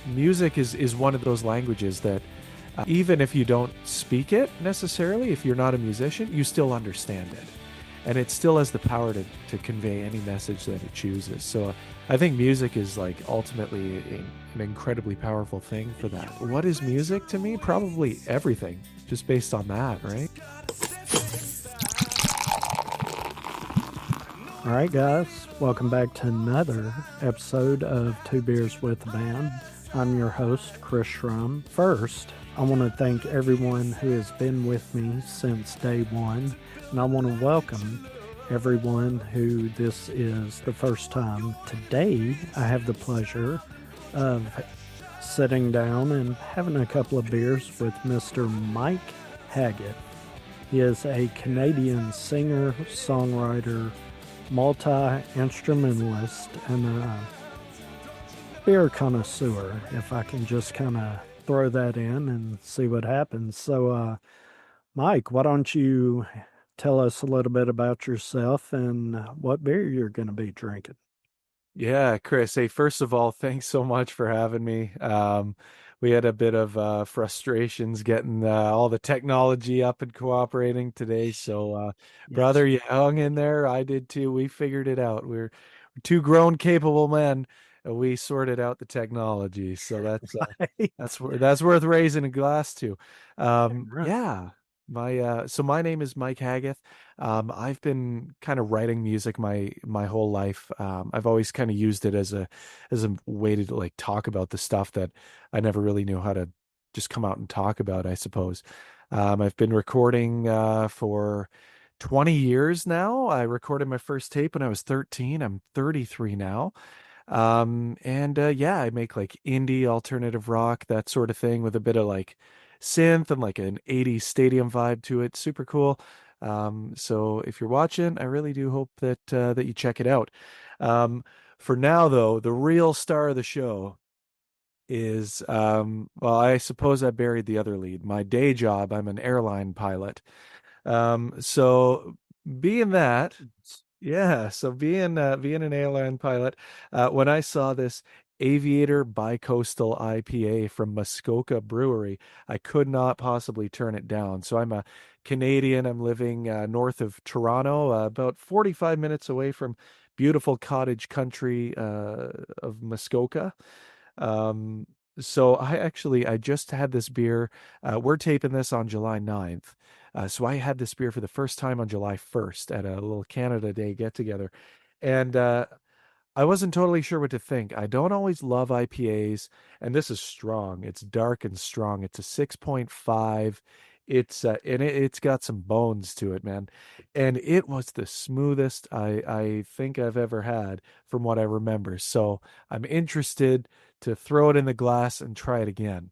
music is one of those languages that even if you don't speak it necessarily, if you're not a musician, you still understand it. And it still has the power to convey any message that it chooses. So I think music is like ultimately an incredibly powerful thing for that. What is music to me? Probably everything, just based on that, right? All right, guys, welcome back to another episode of Two Beers with the Band. I'm your host, Chris Schrum. First, I want to thank everyone who has been with me since day one, and I want to welcome everyone who this is the first time. Today, I have the pleasure of sitting down and having a couple of beers with Mr. Mike Haggith. He is a Canadian singer, songwriter, multi-instrumentalist, and a beer connoisseur, if I can just kind of throw that in and see what happens. So, Mike, why don't you tell us a little bit about yourself and what beer you're going to be drinking? Yeah, Chris. Hey, first of all, thanks so much for having me. We had a bit of frustrations getting all the technology up and cooperating today. So, Yes. brother, you hung in there. I did too. We figured it out. We're two grown, capable men. And we sorted out the technology. So Right. that's worth raising a glass to. Right. Yeah. My name is Mike Haggith. I've been kind of writing music my whole life. I've always kind of used it as a way to like talk about the stuff that I never really knew how to just come out and talk about, I suppose. I've been recording for 20 years now. I recorded my first tape when I was 13. I'm 33 now. And yeah, I make like indie alternative rock, that sort of thing with a bit of like synth and like an 80s stadium vibe to it. Super cool. So if you're watching, I really do hope that you check it out. For now though, the real star of the show is well, I suppose I buried the other lead. My day job, I'm an airline pilot. So being that, yeah, so being an airline pilot, when I saw this Aviator Bicoastal IPA from Muskoka Brewery, I could not possibly turn it down. So I'm a Canadian. I'm living north of Toronto, about 45 minutes away from beautiful cottage country of Muskoka. Um, so I just had this beer. We're taping this on July 9th. So I had this beer for the first time on July 1st at a little Canada Day get together. And I wasn't totally sure what to think. I don't always love IPAs, and this is strong. It's dark and strong. It's a 6.5. It's got some bones to it, man. And it was the smoothest I think I've ever had from what I remember. So I'm interested to throw it in the glass and try it again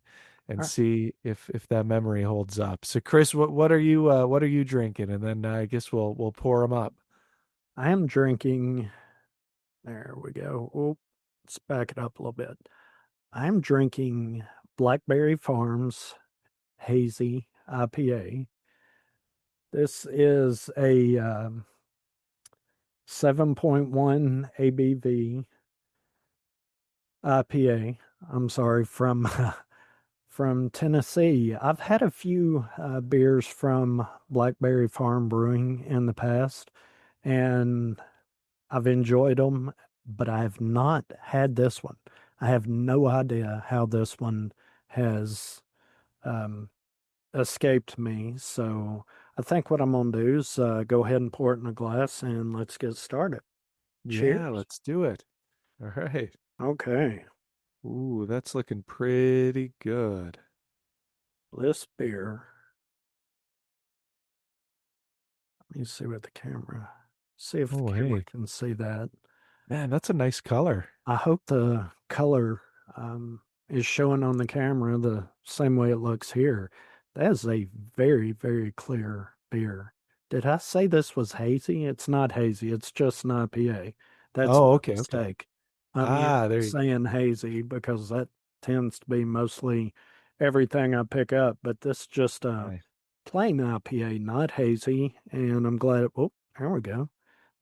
and All right. see if that memory holds up. So Chris, what are you drinking? And then I guess we'll pour them up. I am drinking, there we go. Oh, let's back it up a little bit. I'm drinking Blackberry Farms Hazy IPA. This is a 7.1 ABV IPA. I'm sorry, from from Tennessee. I've had a few beers from Blackberry Farm Brewing in the past, and I've enjoyed them, but I have not had this one. I have no idea how this one has um, escaped me. So I think what I'm going to do is go ahead and pour it in a glass and let's get started. Yeah, Cheers. let's do it. All right. Okay. Ooh, that's looking pretty good. This beer, let me see with the camera. See if the Oh, camera hey. can see that. Man, that's a nice color. I hope the color is showing on the camera the same way it looks here. That is a very, very clear beer. Did I say this was hazy? It's not hazy. It's just an IPA. That's Oh, my okay, okay. mistake. I'm used Ah, to there you saying hazy because that tends to be mostly everything I pick up, but this is just a nice. plain IPA, not hazy. And I'm glad oh, there we go.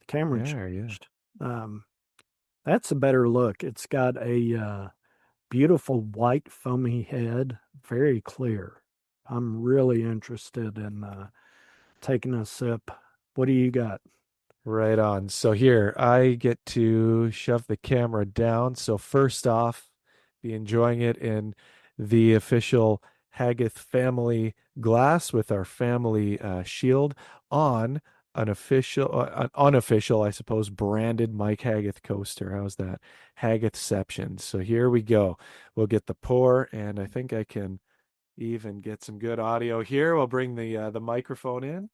The camera Yeah, yeah. changed. That's a better look. It's got a beautiful white foamy head, very clear. I'm really interested in taking a sip. What do you got? Right on. So here, I get to shove the camera down. So first off, be enjoying it in the official Haggith family glass with our family shield on an unofficial, I suppose, branded Mike Haggith coaster. How's that? Haggithception. So here we go. We'll get the pour, and I think I can even get some good audio here. We'll bring the microphone in.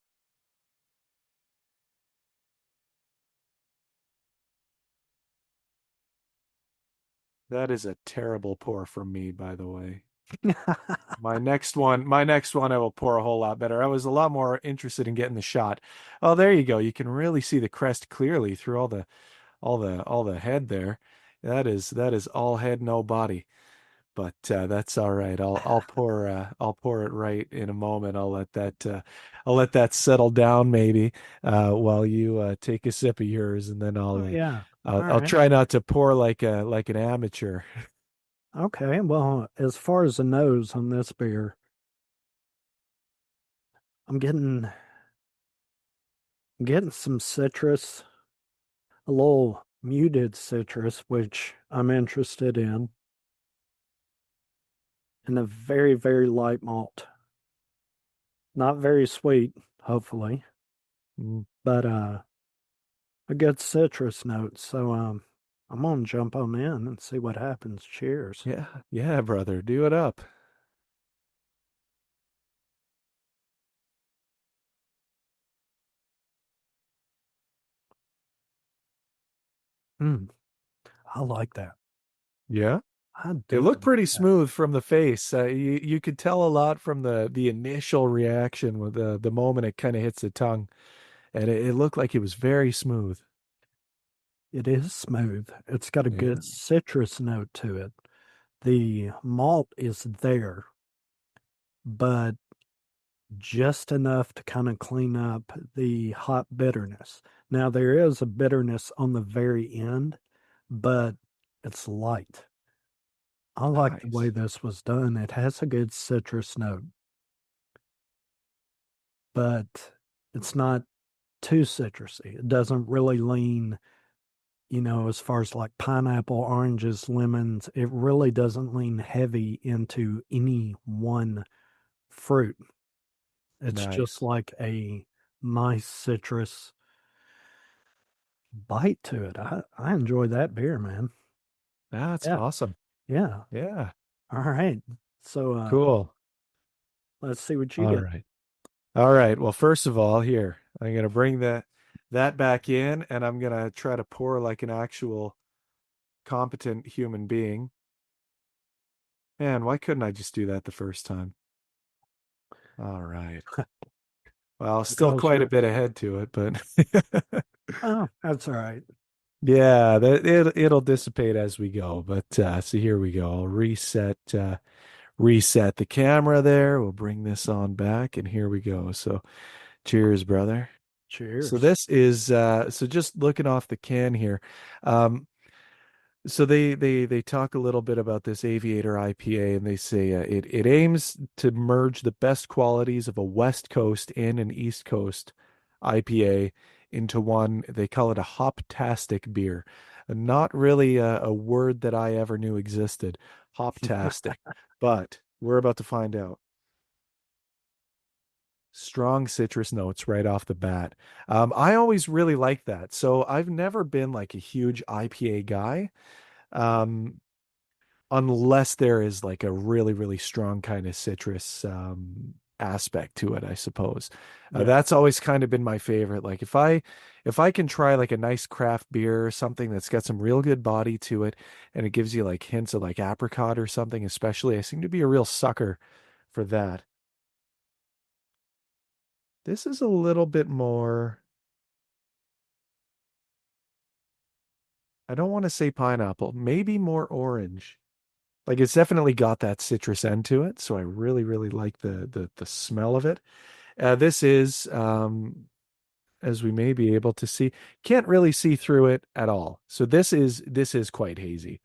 That is a terrible pour from me, by the way. My next one, I will pour a whole lot better. I was a lot more interested in getting the shot. Oh, there you go. You can really see the crest clearly through all the head there. That is all head, no body. But that's all right. I'll pour it right in a moment. I'll let that settle down maybe while you take a sip of yours, and then Oh, I'll uh, yeah. I'll, All I'll right. try not to pour like an amateur. Okay. Well, as far as the nose on this beer, I'm getting some citrus, a little muted citrus, which I'm interested in, and a very, very light malt. Not very sweet, hopefully, Mm, but a good citrus note. So I'm gonna jump on in and see what happens. Cheers. yeah, yeah, brother, do it up. Mm, I like that. Yeah. I It do looked like pretty that. smooth from the face. You could tell a lot from the initial reaction with the moment it kind of hits the tongue, and it looked like it was very smooth. It is smooth. It's got a Yeah, good citrus note to it. The malt is there, but just enough to kind of clean up the hot bitterness. Now, there is a bitterness on the very end, but it's light. I like the way nice, this was done. It has a good citrus note, but it's not too citrusy. It doesn't really lean, as far as like pineapple, oranges, lemons, it really doesn't lean heavy into any one fruit. It's just nice. like a nice citrus bite to it. I enjoy that beer, man. That's Yeah. awesome. Yeah. Yeah, All right. So cool. let's see what you All get. right, all right. Well, first of all, here I'm gonna bring that back in, and I'm gonna try to pour like an actual competent human being. Man, why couldn't I just do that the first time? All right. Well, still How's quite a your bit ahead to it, but Oh, that's all right. yeah, it'll dissipate as we go. But so here we go. I'll reset the camera there. We'll bring this on back, and here we go. So cheers, brother. So Cheers. this is so just looking off the can here. Um, So they talk a little bit about this Aviator IPA, and they say it aims to merge the best qualities of a West Coast and an East Coast IPA into one. They call it a hoptastic beer. Not really a word that I ever knew existed, hoptastic, but we're about to find out. Strong citrus notes right off the bat. I always really like that. So I've never been like a huge IPA guy. Um, unless there is like a really, really strong kind of citrus aspect to it, I suppose. Yeah. That's always kind of been my favorite. Like if I can try like a nice craft beer, something that's got some real good body to it, and it gives you like hints of like apricot or something, especially, I seem to be a real sucker for that. This is a little bit more, I don't want to say pineapple, maybe more orange. Like it's definitely got that citrus end to it, so I really, really like the smell of it. This is, as we may be able to see, can't really see through it at all. So this is quite hazy.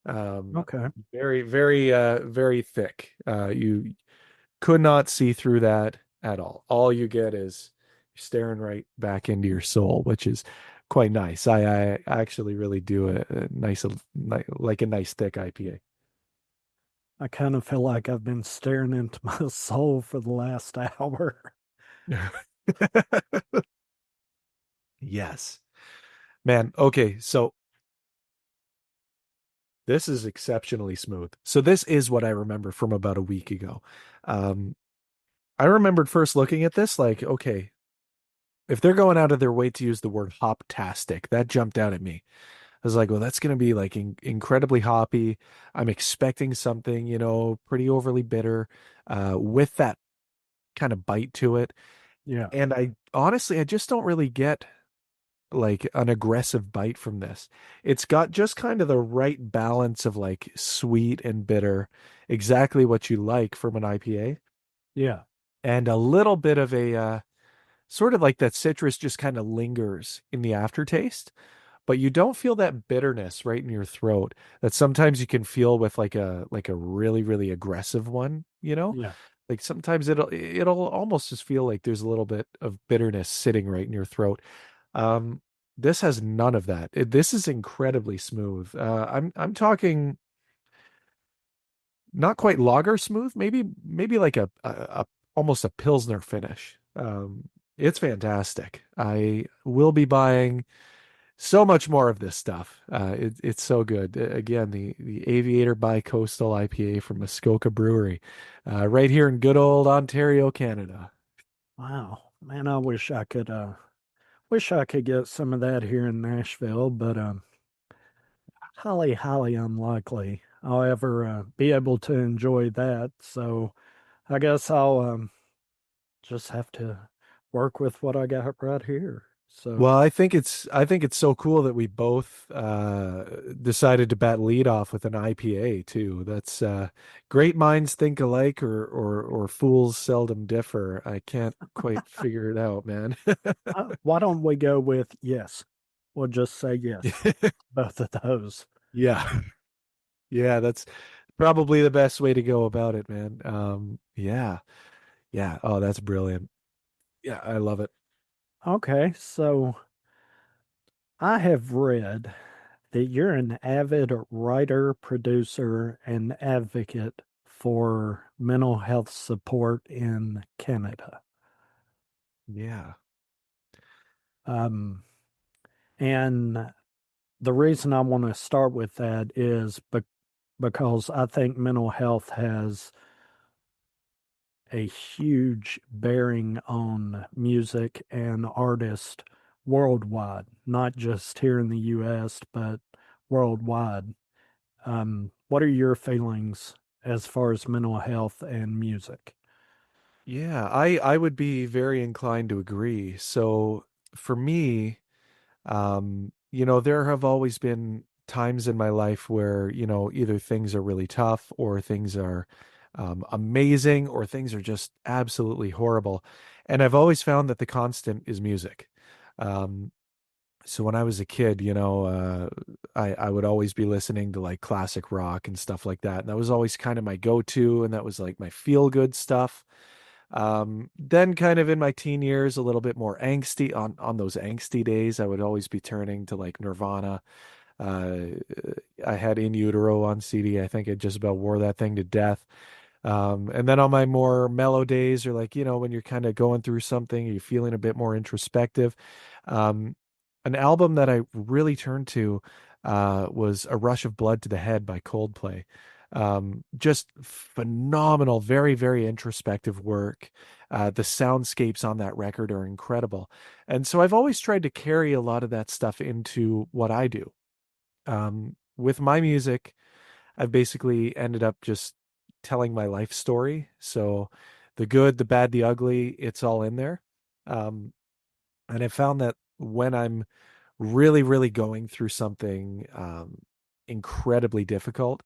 Um, Okay. very thick. You could not see through that at all. All you get is staring right back into your soul, which is quite nice. I actually really do a nice, like a nice thick IPA. I kind of feel like I've been staring into my soul for the last hour. Yes, man. Okay, so this is exceptionally smooth. So this is what I remember from about a week ago. Um, I remembered first looking at this, like, okay, if they're going out of their way to use the word hop-tastic, that jumped out at me. I was like, well, that's going to be like incredibly hoppy. I'm expecting something, pretty overly bitter, with that kind of bite to it. Yeah. And I honestly, I just don't really get like an aggressive bite from this. It's got just kind of the right balance of like sweet and bitter, exactly what you like from an IPA, Yeah. and a little bit of a sort of like that citrus just kind of lingers in the aftertaste, but you don't feel that bitterness right in your throat that sometimes you can feel with like a really aggressive one, Yeah. like sometimes it'll almost just feel like there's a little bit of bitterness sitting right in your throat. um this has none of that. This is incredibly smooth. I'm talking not quite lager smooth, maybe like a almost a pilsner finish. It's fantastic. I will be buying so much more of this stuff. It's so good. Again, the Aviator Bi-Coastal IPA from Muskoka Brewery, right here in good old Ontario, Canada. Wow. Man, I wish I could get some of that here in Nashville, but highly, highly unlikely I'll ever be able to enjoy that. So I guess I'll just have to work with what I got right here. So, Well, I think it's so cool that we both decided to bat lead off with an IPA too. That's great minds think alike, or fools seldom differ. I can't quite figure it out, man. why don't we go with yes? We'll just say yes, both of those. Yeah. Yeah, that's probably the best way to go about it, man. Yeah. Yeah. Oh, that's brilliant. Yeah, I love it. Okay, so I have read that you're an avid writer, producer, and advocate for mental health support in Canada. Yeah. Um, and the reason I want to start with that is because I think mental health has a huge bearing on music and artists worldwide, not just here in the US, but worldwide. What are your feelings as far as mental health and music? Yeah, I would be very inclined to agree. So for me, there have always been times in my life where, either things are really tough or things are amazing or things are just absolutely horrible. And I've always found that the constant is music. Um, so when I was a kid, I would always be listening to like classic rock and stuff like that. And that was always kind of my go-to, and that was like my feel-good stuff. Then kind of in my teen years, a little bit more angsty on those angsty days, I would always be turning to like Nirvana. Uh, I had In Utero on CD. I think I just about wore that thing to death. And then on my more mellow days, or like, when you're kind of going through something, you're feeling a bit more introspective. Um, an album that I really turned to was A Rush of Blood to the Head by Coldplay. Just phenomenal, very introspective work. The soundscapes on that record are incredible. And so I've always tried to carry a lot of that stuff into what I do. With my music, I've basically ended up just telling my life story. So the good, the bad, the ugly, it's all in there. Um, and I found that when I'm really going through something incredibly difficult,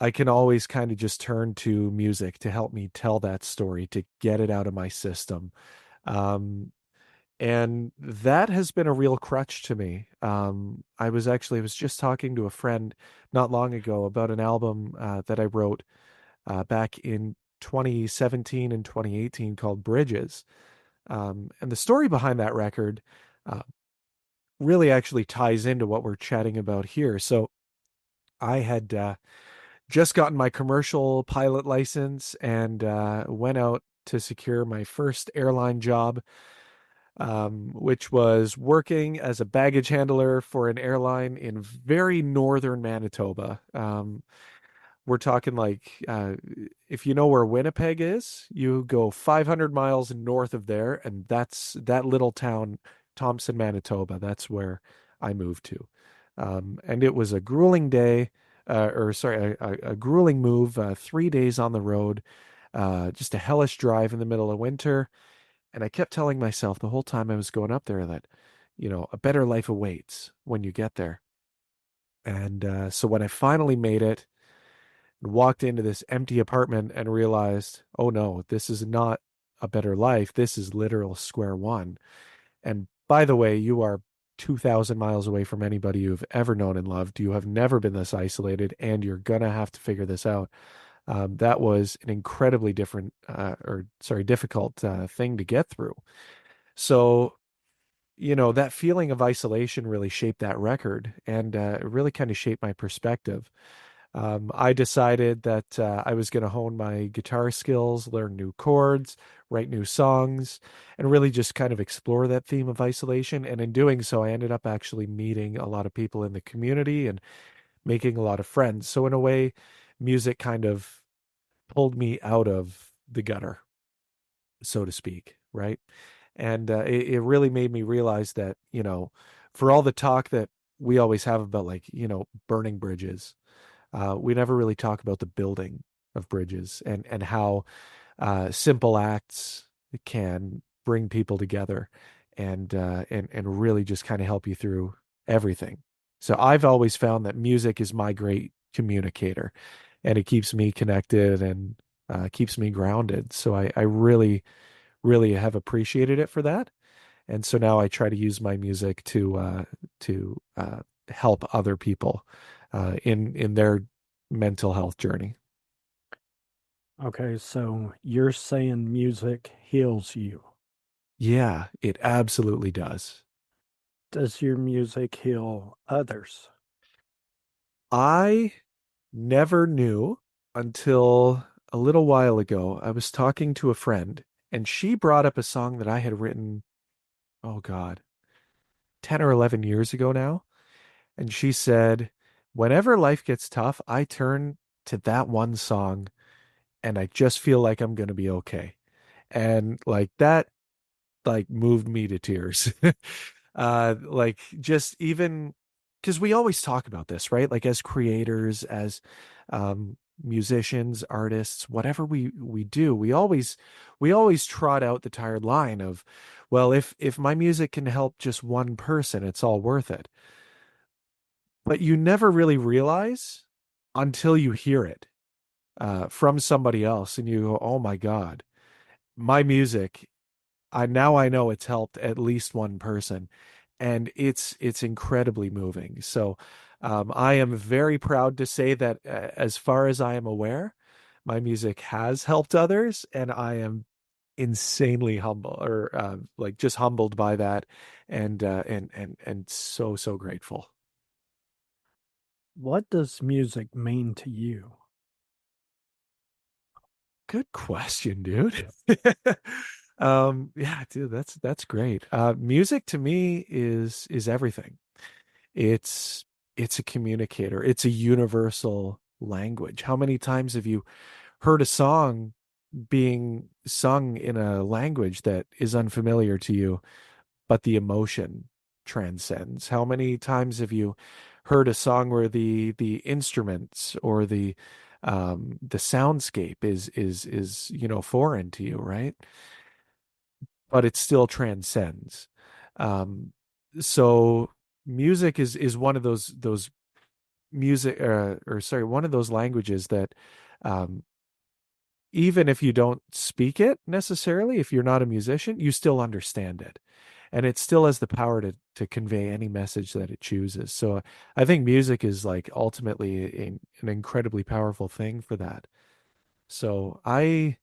I can always kind of just turn to music to help me tell that story, to get it out of my system. Um, And that has been a real crutch to me. I was just talking to a friend not long ago about an album that I wrote back in 2017 and 2018 called Bridges. And the story behind that record uh, really actually ties into what we're chatting about here. So I had just gotten my commercial pilot license and went out to secure my first airline job, which was working as a baggage handler for an airline in very northern Manitoba. We're talking like if you know where Winnipeg is, you go 500 miles north of there, and that's that little town, Thompson, Manitoba. That's where I moved to. And it was a grueling day, or sorry, a grueling move, 3 days on the road, just a hellish drive in the middle of winter. And I kept telling myself the whole time I was going up there that, a better life awaits when you get there. And so when I finally made it, walked into this empty apartment and realized, oh no, this is not a better life. This is literal square one. And by the way, you are 2,000 miles away from anybody you've ever known and loved. You have never been this isolated, and you're going to have to figure this out. That was an incredibly difficult thing to get through. So, that feeling of isolation really shaped that record, and it really kind of shaped my perspective. I decided that I was going to hone my guitar skills, learn new chords, write new songs, and really just kind of explore that theme of isolation. And in doing so, I ended up actually meeting a lot of people in the community and making a lot of friends. So, in a way, music kind of pulled me out of the gutter, so to speak, right? And it really made me realize that, for all the talk that we always have about, like, burning bridges, we never really talk about the building of bridges and how simple acts can bring people together and really just kind of help you through everything. So I've always found that music is my great communicator, and it keeps me connected and keeps me grounded. So I really, really have appreciated it for that. And so now I try to use my music to help other people in their mental health journey. Okay, so you're saying music heals you. Yeah, it absolutely does. Does your music heal others? I never knew until a little while ago. I was talking to a friend, and she brought up a song that I had written, oh God, 10 or 11 years ago now. And she said, whenever life gets tough, I turn to that one song and I just feel like I'm going to be okay. And like that, like moved me to tears. Like just even because we always talk about this, right? Like as creators, as musicians, artists, whatever we do, we always trot out the tired line of, well, if my music can help just one person, it's all worth it. But you never really realize until you hear it from somebody else, and you go, "Oh my God, my music! I know it's helped at least one person," and it's incredibly moving. So I am very proud to say that, as far as I am aware, my music has helped others, and I am insanely humble, or like just humbled by that, and so grateful. What does music mean to you? Good question, dude. Yeah, dude, that's great. Music to me is everything. It's it's a communicator. It's a universal language. How many times have you heard a song being sung in a language that is unfamiliar to you, but the emotion transcends? How many times have you heard a song where the instruments or the soundscape is foreign to you, right? But it still transcends. Um, so music is one of those music or sorry, one of those languages that um, even if you don't speak it necessarily, if you're not a musician, you still understand it. and it still has the power to convey any message that it chooses. So I think music is like ultimately an incredibly powerful thing for that. So I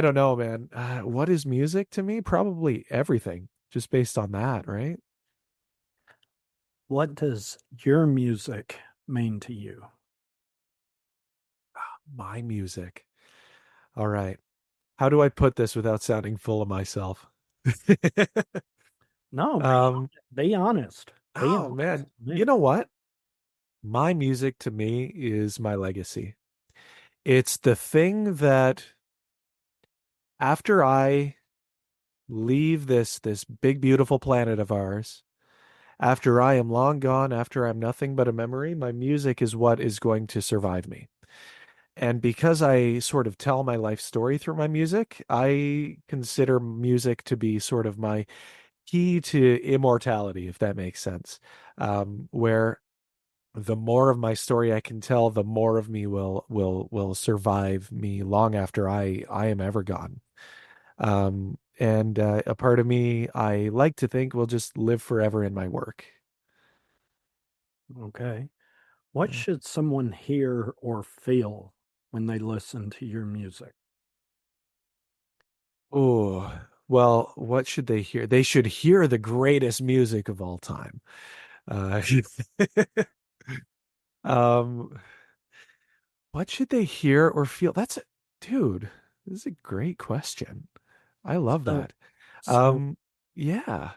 don't know, man. What is music to me? Probably everything, just based on that, right? What does your music mean to you? My music. All right. How do I put this without sounding full of myself? No, Um, be honest. Be oh honest man, to you me. know what? My music to me is my legacy. It's the thing that after I leave this big beautiful planet of ours, after I am long gone, after I'm nothing but a memory, my music is what is going to survive me. And because I sort of tell my life story through my music, I consider music to be sort of my key to immortality, if that makes sense. Where the more of my story I can tell, the more of me will survive me long after I am ever gone. And a part of me I like to think will just live forever in my work. Okay. What Yeah. should someone hear or feel when they listen to your music? Oh, well, what should they hear? They should hear the greatest music of all time. Uh, um, what should they hear or feel? Dude, this is a great question. I love So, that. so Um, yeah.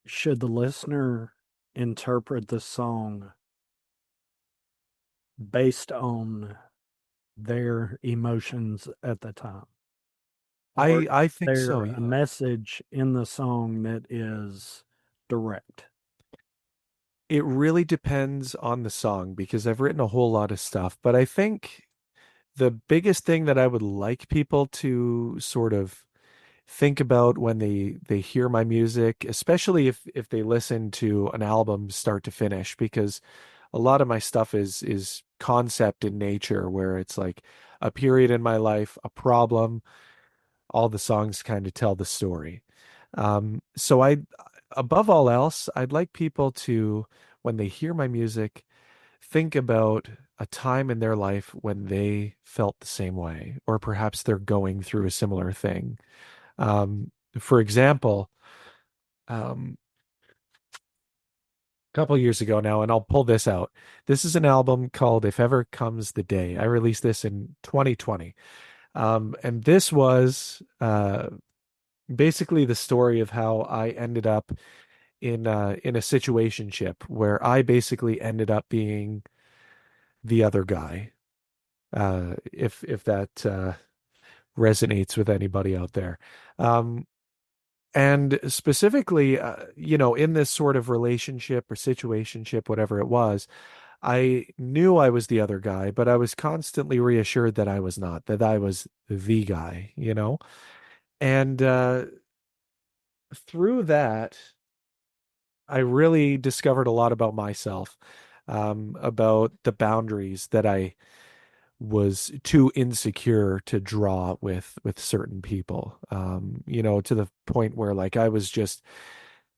should the listener interpret the song based on their emotions at the time? Or I is think so, there a yeah. message in the song that is direct? It really depends on the song because I've written a whole lot of stuff, but I think the biggest thing that I would like people to sort of think about when they hear my music, especially if they listen to an album start to finish, because a lot of my stuff is concept in nature, where it's like a period in my life, a problem, all the songs kind of tell the story. So above all else, I'd like people to, when they hear my music, think about a time in their life when they felt the same way, or perhaps they're going through a similar thing. For example, um, a couple years ago now, and I'll pull this out. This is an album called If Ever Comes the Day. I released this in 2020. And this was basically the story of how I ended up in a situationship where I basically ended up being the other guy. If that resonates with anybody out there. Um, and specifically, in this sort of relationship or situationship, whatever it was, I knew I was the other guy, but I was constantly reassured that I was not, that I was the guy. And through that, I really discovered a lot about myself, about the boundaries that I was too insecure to draw with certain people. To the point where like I was just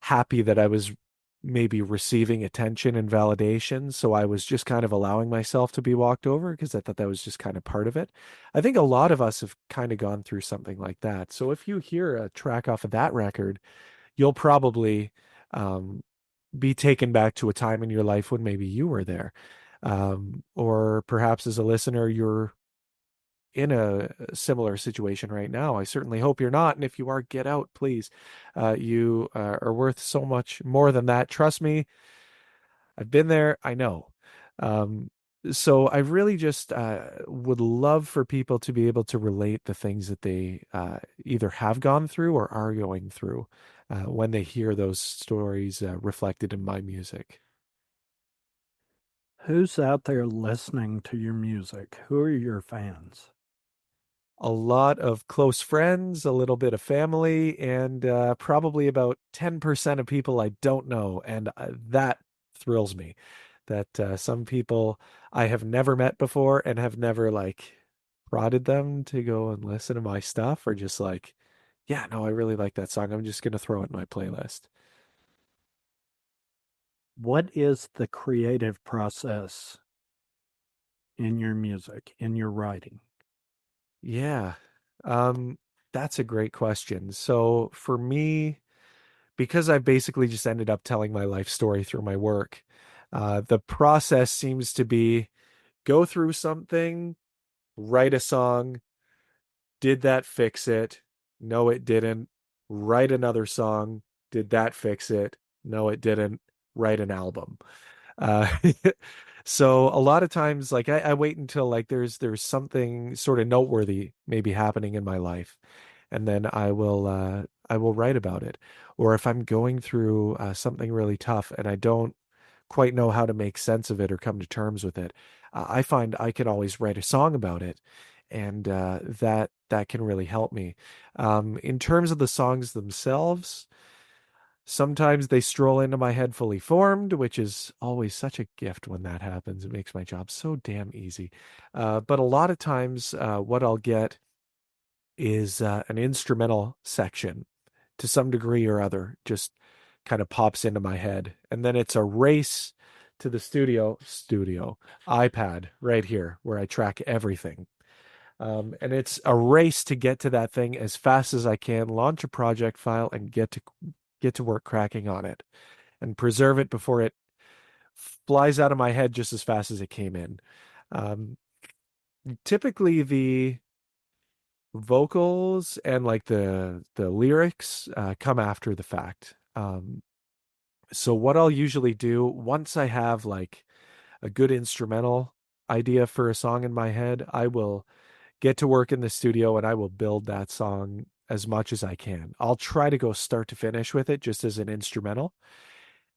happy that I was maybe receiving attention and validation, so I was just kind of allowing myself to be walked over because I thought that was just kind of part of it. I think a lot of us have kind of gone through something like that. So if you hear a track off of that record, you'll probably um, be taken back to a time in your life when maybe you were there. Or perhaps as a listener, you're in a similar situation right now. I certainly hope you're not. And if you are, get out, please. You are worth so much more than that. Trust me, I've been there. I know. Um, so I really just would love for people to be able to relate the things that they either have gone through or are going through when they hear those stories reflected in my music. Who's out there listening to your music? Who are your fans? A lot of close friends, a little bit of family, and probably about 10% of people I don't know. And that thrills me that some people I have never met before and have never like prodded them to go and listen to my stuff or just like Yeah, no, I really like that song. I'm just gonna throw it in my playlist. What is the creative process in your music, in your writing? Yeah. Um, that's a great question. So for me, because I basically just ended up telling my life story through my work, the process seems to be go through something, write a song, did that fix it? No, it didn't. Write another song, did that fix it? No, it didn't. Write an album. Uh, so a lot of times, like I wait until like there's something sort of noteworthy maybe happening in my life, and then I will write about it. Or if I'm going through something really tough and I don't quite know how to make sense of it or come to terms with it, I find I can always write a song about it, and that can really help me. In terms of the songs themselves. Sometimes they stroll into my head fully formed, which is always such a gift when that happens. It makes my job so damn easy. But a lot of times, what I'll get is an instrumental section to some degree or other, just kind of pops into my head. And then it's a race to the studio iPad right here where I track everything. And it's a race to get to that thing as fast as I can, launch a project file, and get to work cracking on it and preserve it before it flies out of my head just as fast as it came in. Um, Typically, the vocals and like the lyrics come after the fact. So what I'll usually do once I have like a good instrumental idea for a song in my head, I will get to work in the studio and I will build that song as much as I can. I'll try to go start to finish with it just as an instrumental.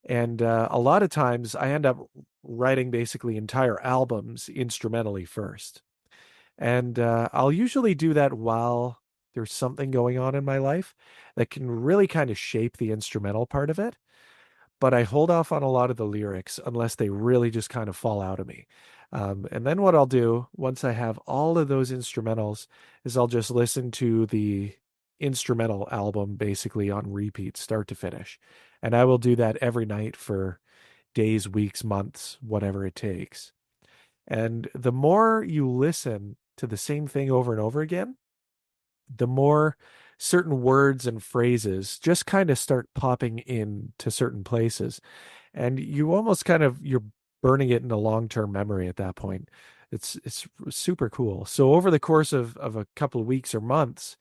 And a lot of times I end up writing basically entire albums instrumentally first. And I'll usually do that while there's something going on in my life that can really kind of shape the instrumental part of it. But I hold off on a lot of the lyrics unless they really just kind of fall out of me. And then what I'll do once I have all of those instrumentals is I'll just listen to the instrumental album basically on repeat, start to finish. And I will do that every night for days, weeks, months, whatever it takes. And the more you listen to the same thing over and over again, the more certain words and phrases just kind of start popping into certain places. And you almost kind of you're burning it into long-term memory at that point. It's super cool. So over the course of a couple of weeks or months,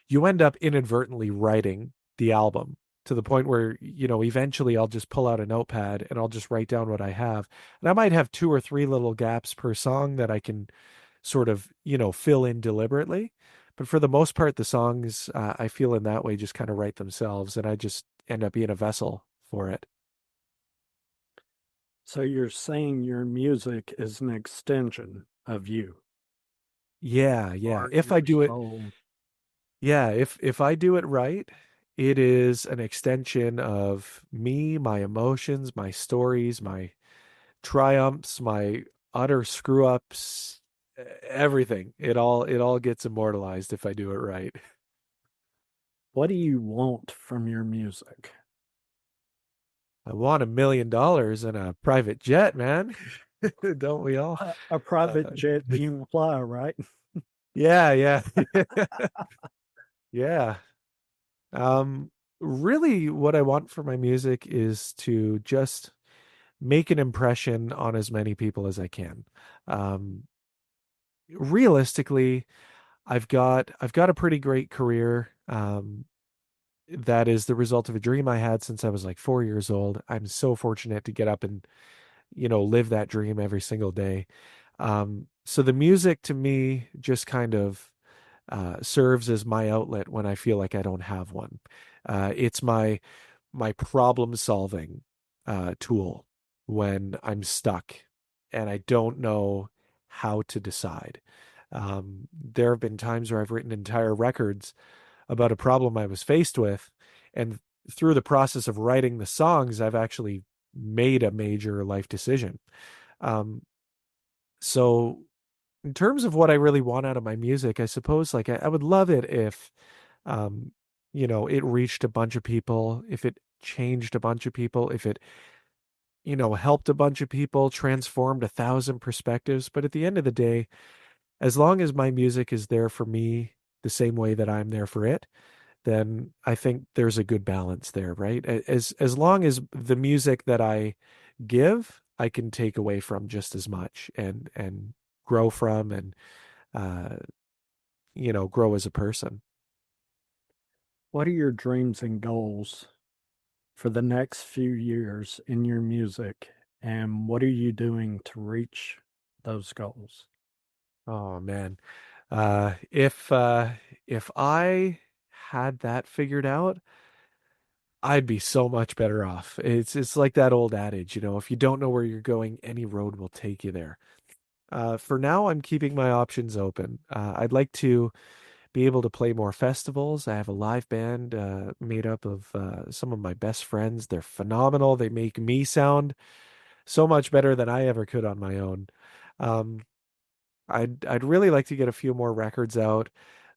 you end up inadvertently writing the album to the point where, eventually I'll just pull out a notepad and I'll just write down what I have. And I might have two or three little gaps per song that I can sort of, fill in deliberately. But for the most part, the songs, I feel in that way just kind of write themselves, and I just end up being a vessel for it. So you're saying your music is an extension of you Yeah, yeah. or If I your do it, soul. yeah, if I do it right, it is an extension of me, my emotions, my stories, my triumphs, my utter screw ups, everything. It all gets immortalized if I do it right. What do you want from your music? I want $1 million and a private jet, man. Don't we all? A Uh, private jet you can fly, right? yeah, yeah. Yeah. Um, Really what I want for my music is to just make an impression on as many people as I can. Um, Realistically, I've got a pretty great career. That is the result of a dream I had since I was like 4 years old. I'm so fortunate to get up and, live that dream every single day. So the music to me just kind of serves as my outlet when I feel like I don't have one. It's my problem solving tool when I'm stuck and I don't know how to decide. There have been times where I've written entire records about a problem I was faced with, and through the process of writing the songs, I've actually made a major life decision. Um, so in terms of what I really want out of my music, I suppose like I would love it if it reached a bunch of people, if it changed a bunch of people, if it, helped a bunch of people, transformed 1,000 perspectives. But at the end of the day, as long as my music is there for me the same way that I'm there for it, then I think there's a good balance there, right? As long as the music that I give, I can take away from just as much and grow from and uh grow as a person. What are your dreams and goals for the next few years in your music, and what are you doing to reach those goals? Oh man. If I had that figured out, I'd be so much better off. It's like that old adage, if you don't know where you're going, any road will take you there. For now, I'm keeping my options open. I'd like to be able to play more festivals. I have a live band made up of some of my best friends. They're phenomenal. They make me sound so much better than I ever could on my own. Um, I'd really like to get a few more records out.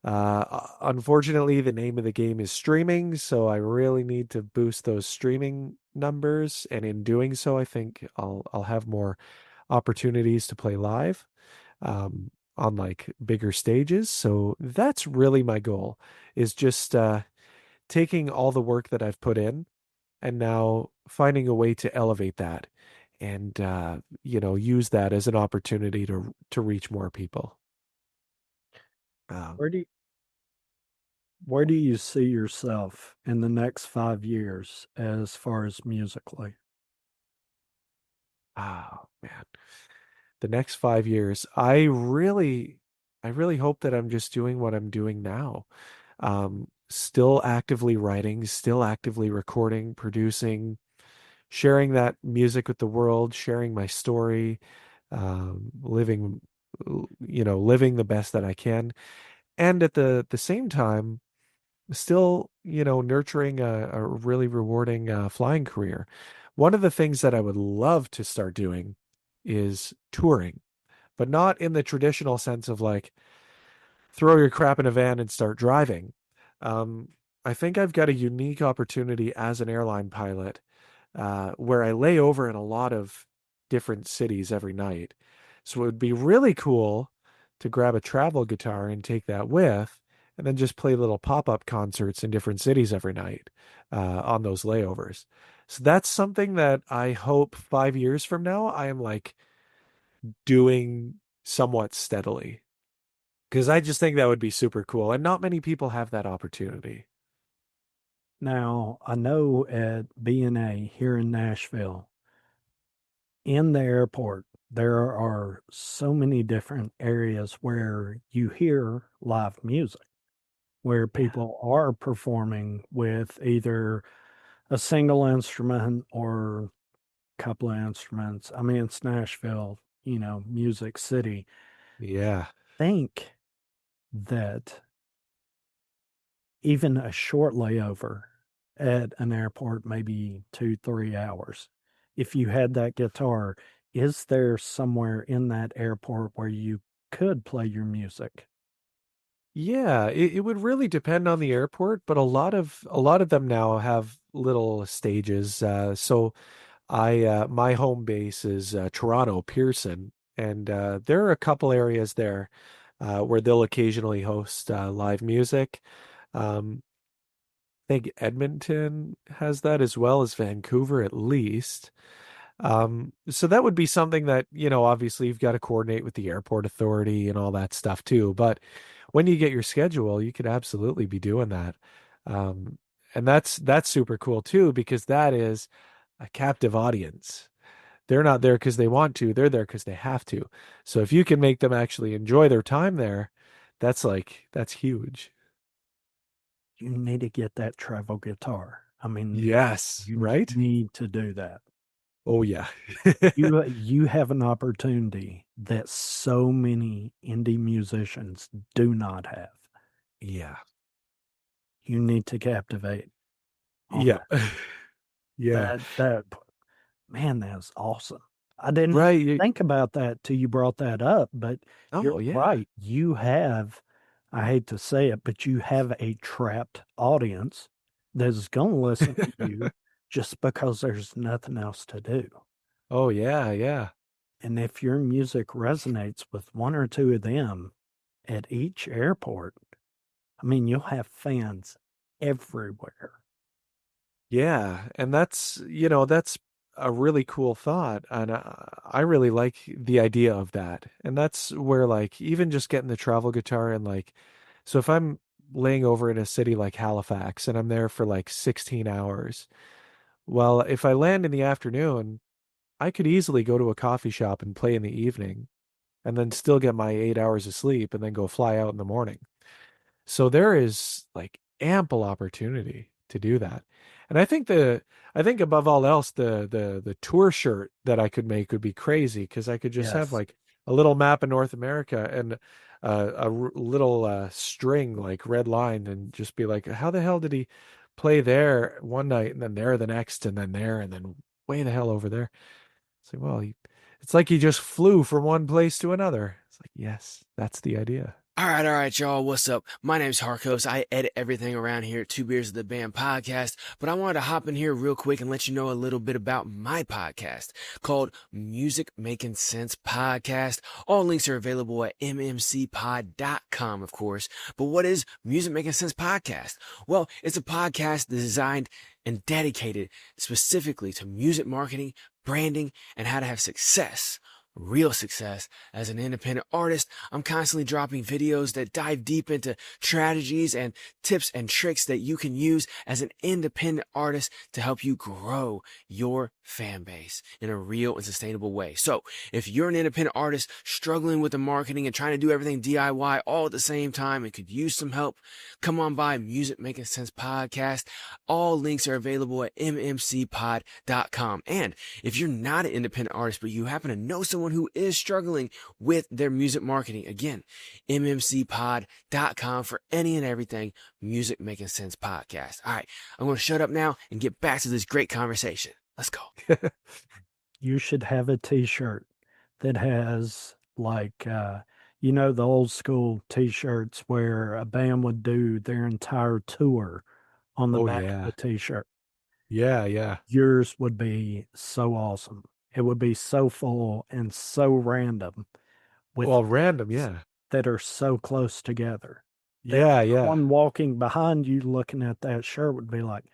Unfortunately, the name of the game is streaming, so I really need to boost those streaming numbers. And in doing so, I think I'll have more opportunities to play live on like bigger stages. So that's really my goal is just taking all the work that I've put in and now finding a way to elevate that and use that as an opportunity to reach more people. Um, Where do you, where do you see yourself in the next 5 years as far as musically? oh man, the next 5 years, I really hope that I'm just doing what I'm doing now. Still actively writing, still actively recording, producing, sharing that music with the world, sharing my story, living the best that I can, and at the same time, still, nurturing a really rewarding flying career. One of the things that I would love to start doing is touring, but not in the traditional sense of like throw your crap in a van and start driving. Um, I think I've got a unique opportunity as an airline pilot where I lay over in a lot of different cities every night. So it would be really cool to grab a travel guitar and take that with, and then just play little pop-up concerts in different cities every night on those layovers. So that's something that I hope 5 years from now I am like doing somewhat steadily. Because I just think that would be super cool. And not many people have that opportunity. Now, I know at B&A here in Nashville, in the airport, there are so many different areas where you hear live music, where Yeah. people are performing with either a single instrument or a couple of instruments. I mean, it's Nashville, Music City. Yeah. Think that even a short layover at an airport, maybe 2, 3 hours, if you had that guitar, is there somewhere in that airport where you could play your music? Yeah, it would really depend on the airport, but a lot of them now have little stages. So I my home base is Toronto, Pearson, and there are a couple areas there where they'll occasionally host live music. Um, I think Edmonton has that as well as Vancouver at least. So that would be something that, obviously you've got to coordinate with the airport authority and all that stuff too. But when you get your schedule, you could absolutely be doing that. Um, and that's super cool too, because that is a captive audience. They're not there because they want to, they're there because they have to. So if you can make them actually enjoy their time there, that's huge. You need to get that travel guitar. I mean, Yes, you right? need to do that. Oh yeah. You have an opportunity that so many indie musicians do not have. Yeah. You need to captivate on Yeah. Yeah. that man, that's awesome. I didn't Right. think about that till you brought that up, but you're Oh, yeah. right. You have I hate to say it, but you have a trapped audience that's going to listen to you just because there's nothing else to do. Oh yeah, yeah. And if your music resonates with one or two of them at each airport, I mean, you'll have fans everywhere. Yeah, and that's a really cool thought, and I really like the idea of that. And that's where like even just getting the travel guitar and like, so if I'm laying over in a city like Halifax and I'm there for like 16 hours, well, if I land in the afternoon, I could easily go to a coffee shop and play in the evening and then still get my 8 hours of sleep and then go fly out in the morning. So there is like ample opportunity to do that. And I think above all else the tour shirt that I could make would be crazy because I could just have Yes. like a little map of North America and little string like red line and just be like, how the hell did he play there one night and then there the next and then there and then way the hell over there? It's like, well, it's like he just flew from one place to another. It's like, yes, that's the idea. All right, y'all. What's up? My name's Harkos. I edit everything around here at Two Beers of the Band podcast, but I wanted to hop in here real quick and let you know a little bit about my podcast called Music Making Sense Podcast. All links are available at mmcpod.com, of course. But what is Music Making Sense Podcast? Well, it's a podcast designed and dedicated specifically to music marketing, branding, and how to have success, real success as an independent artist. I'm constantly dropping videos that dive deep into strategies and tips and tricks that you can use as an independent artist to help you grow your fan base in a real and sustainable way. So if you're an independent artist struggling with the marketing and trying to do everything DIY all at the same time and could use some help, come on by Music Making Sense Podcast. All links are available at mmcpod.com. And if you're not an independent artist, but you happen to know someone who is struggling with their music marketing, again, mmcpod.com for any and everything Music Making Sense Podcast. All right, I'm going to shut up now and get back to this great conversation. Let's go. You should have a t-shirt that has like you know, the old school t-shirts where a band would do their entire tour on the Oh back of the yeah. t-shirt. Yeah, yeah. Yours would be so awesome. It would be so full and so random with Well, random, names yeah. that are so close together that Yeah, yeah. someone walking behind you looking at that shirt would be like,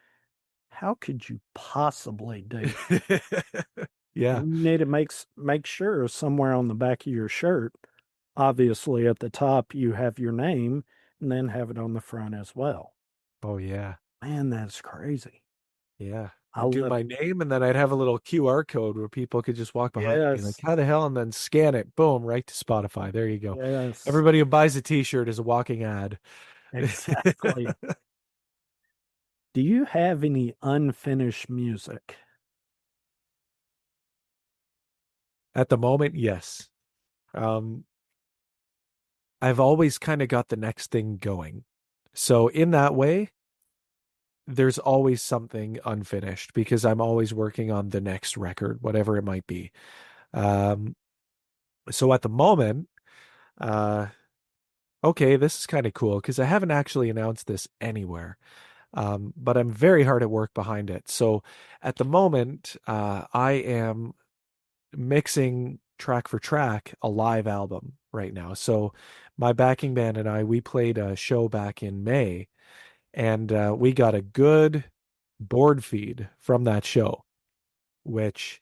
how could you possibly do? Yeah. And you need to make sure somewhere on the back of your shirt, obviously at the top you have your name, and then have it on the front as well. Oh yeah. Man, that's crazy. Yeah. I I'd do live my name and then I'd have a little QR code where people could just walk behind and be like, Yes, how the hell? And then scan it. Boom, right to Spotify. There you go. yes, Everybody who buys a t-shirt is a walking ad. exactly. Do you have any unfinished music? At the moment, yes. Um, I've always kind of got the next thing going. So in that way, there's always something unfinished because I'm always working on the next record, whatever it might be. Um, so at the moment, uh, okay, this is kind of cool because I haven't actually announced this anywhere. But I'm very hard at work behind it. So at the moment, I am mixing track for track a live album right now. So my backing band and I, we played a show back in May, and we got a good board feed from that show, which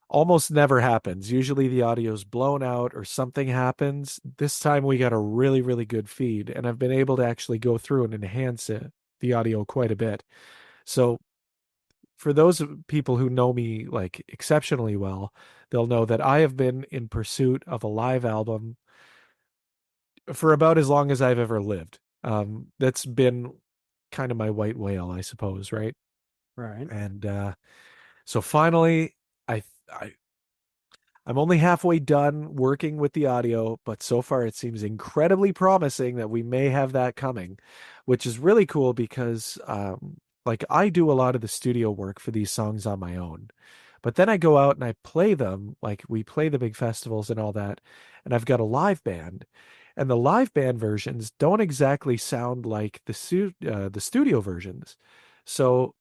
almost never happens. Usually the audio's blown out or something happens. This time we got a really, really good feed, and I've been able to actually go through and enhance the audio quite a bit. So for those people who know me like exceptionally well, they'll know that I have been in pursuit of a live album for about as long as I've ever lived. That's been kind of my white whale, I suppose, right? Right. And so finally, I, I I'm only halfway done working with the audio, but so far it seems incredibly promising that we may have that coming, which is really cool because like I do a lot of the studio work for these songs on my own. But then I go out and I play them, like we play the big festivals and all that, and I've got a live band. And the live band versions don't exactly sound like the studio versions. So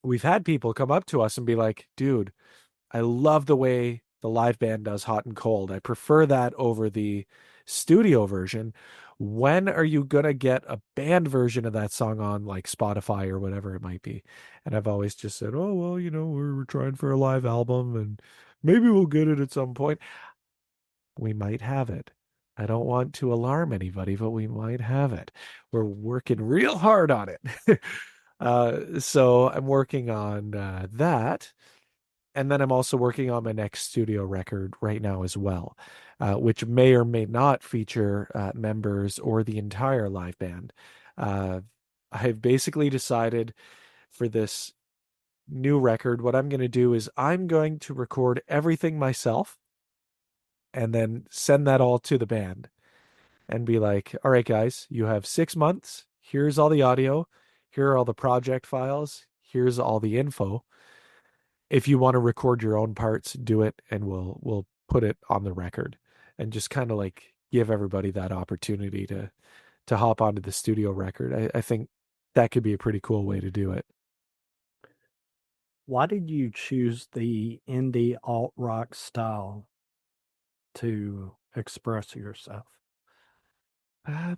we've had people come up to us and be like, dude, I love the way the live band does Hot and Cold. I prefer that over the studio version. When are you gonna get a band version of that song on like Spotify or whatever it might be? And I've always just said, oh, well, we're trying for a live album and maybe we'll get it at some point. We might have it. I don't want to alarm anybody, but we might have it. We're working real hard on it. So I'm working on that. And then I'm also working on my next studio record right now as well, which may or may not feature members or the entire live band. Uh, I've basically decided for this new record, what I'm going to do is I'm going to record everything myself and then send that all to the band and be like, all right, guys, you have 6 months. Here's all the audio. Here are all the project files. Here's all the info. If you want to record your own parts, do it, and we'll put it on the record, and just kind of like give everybody that opportunity to hop onto the studio record. I think that could be a pretty cool way to do it. Why did you choose the indie alt rock style to express yourself?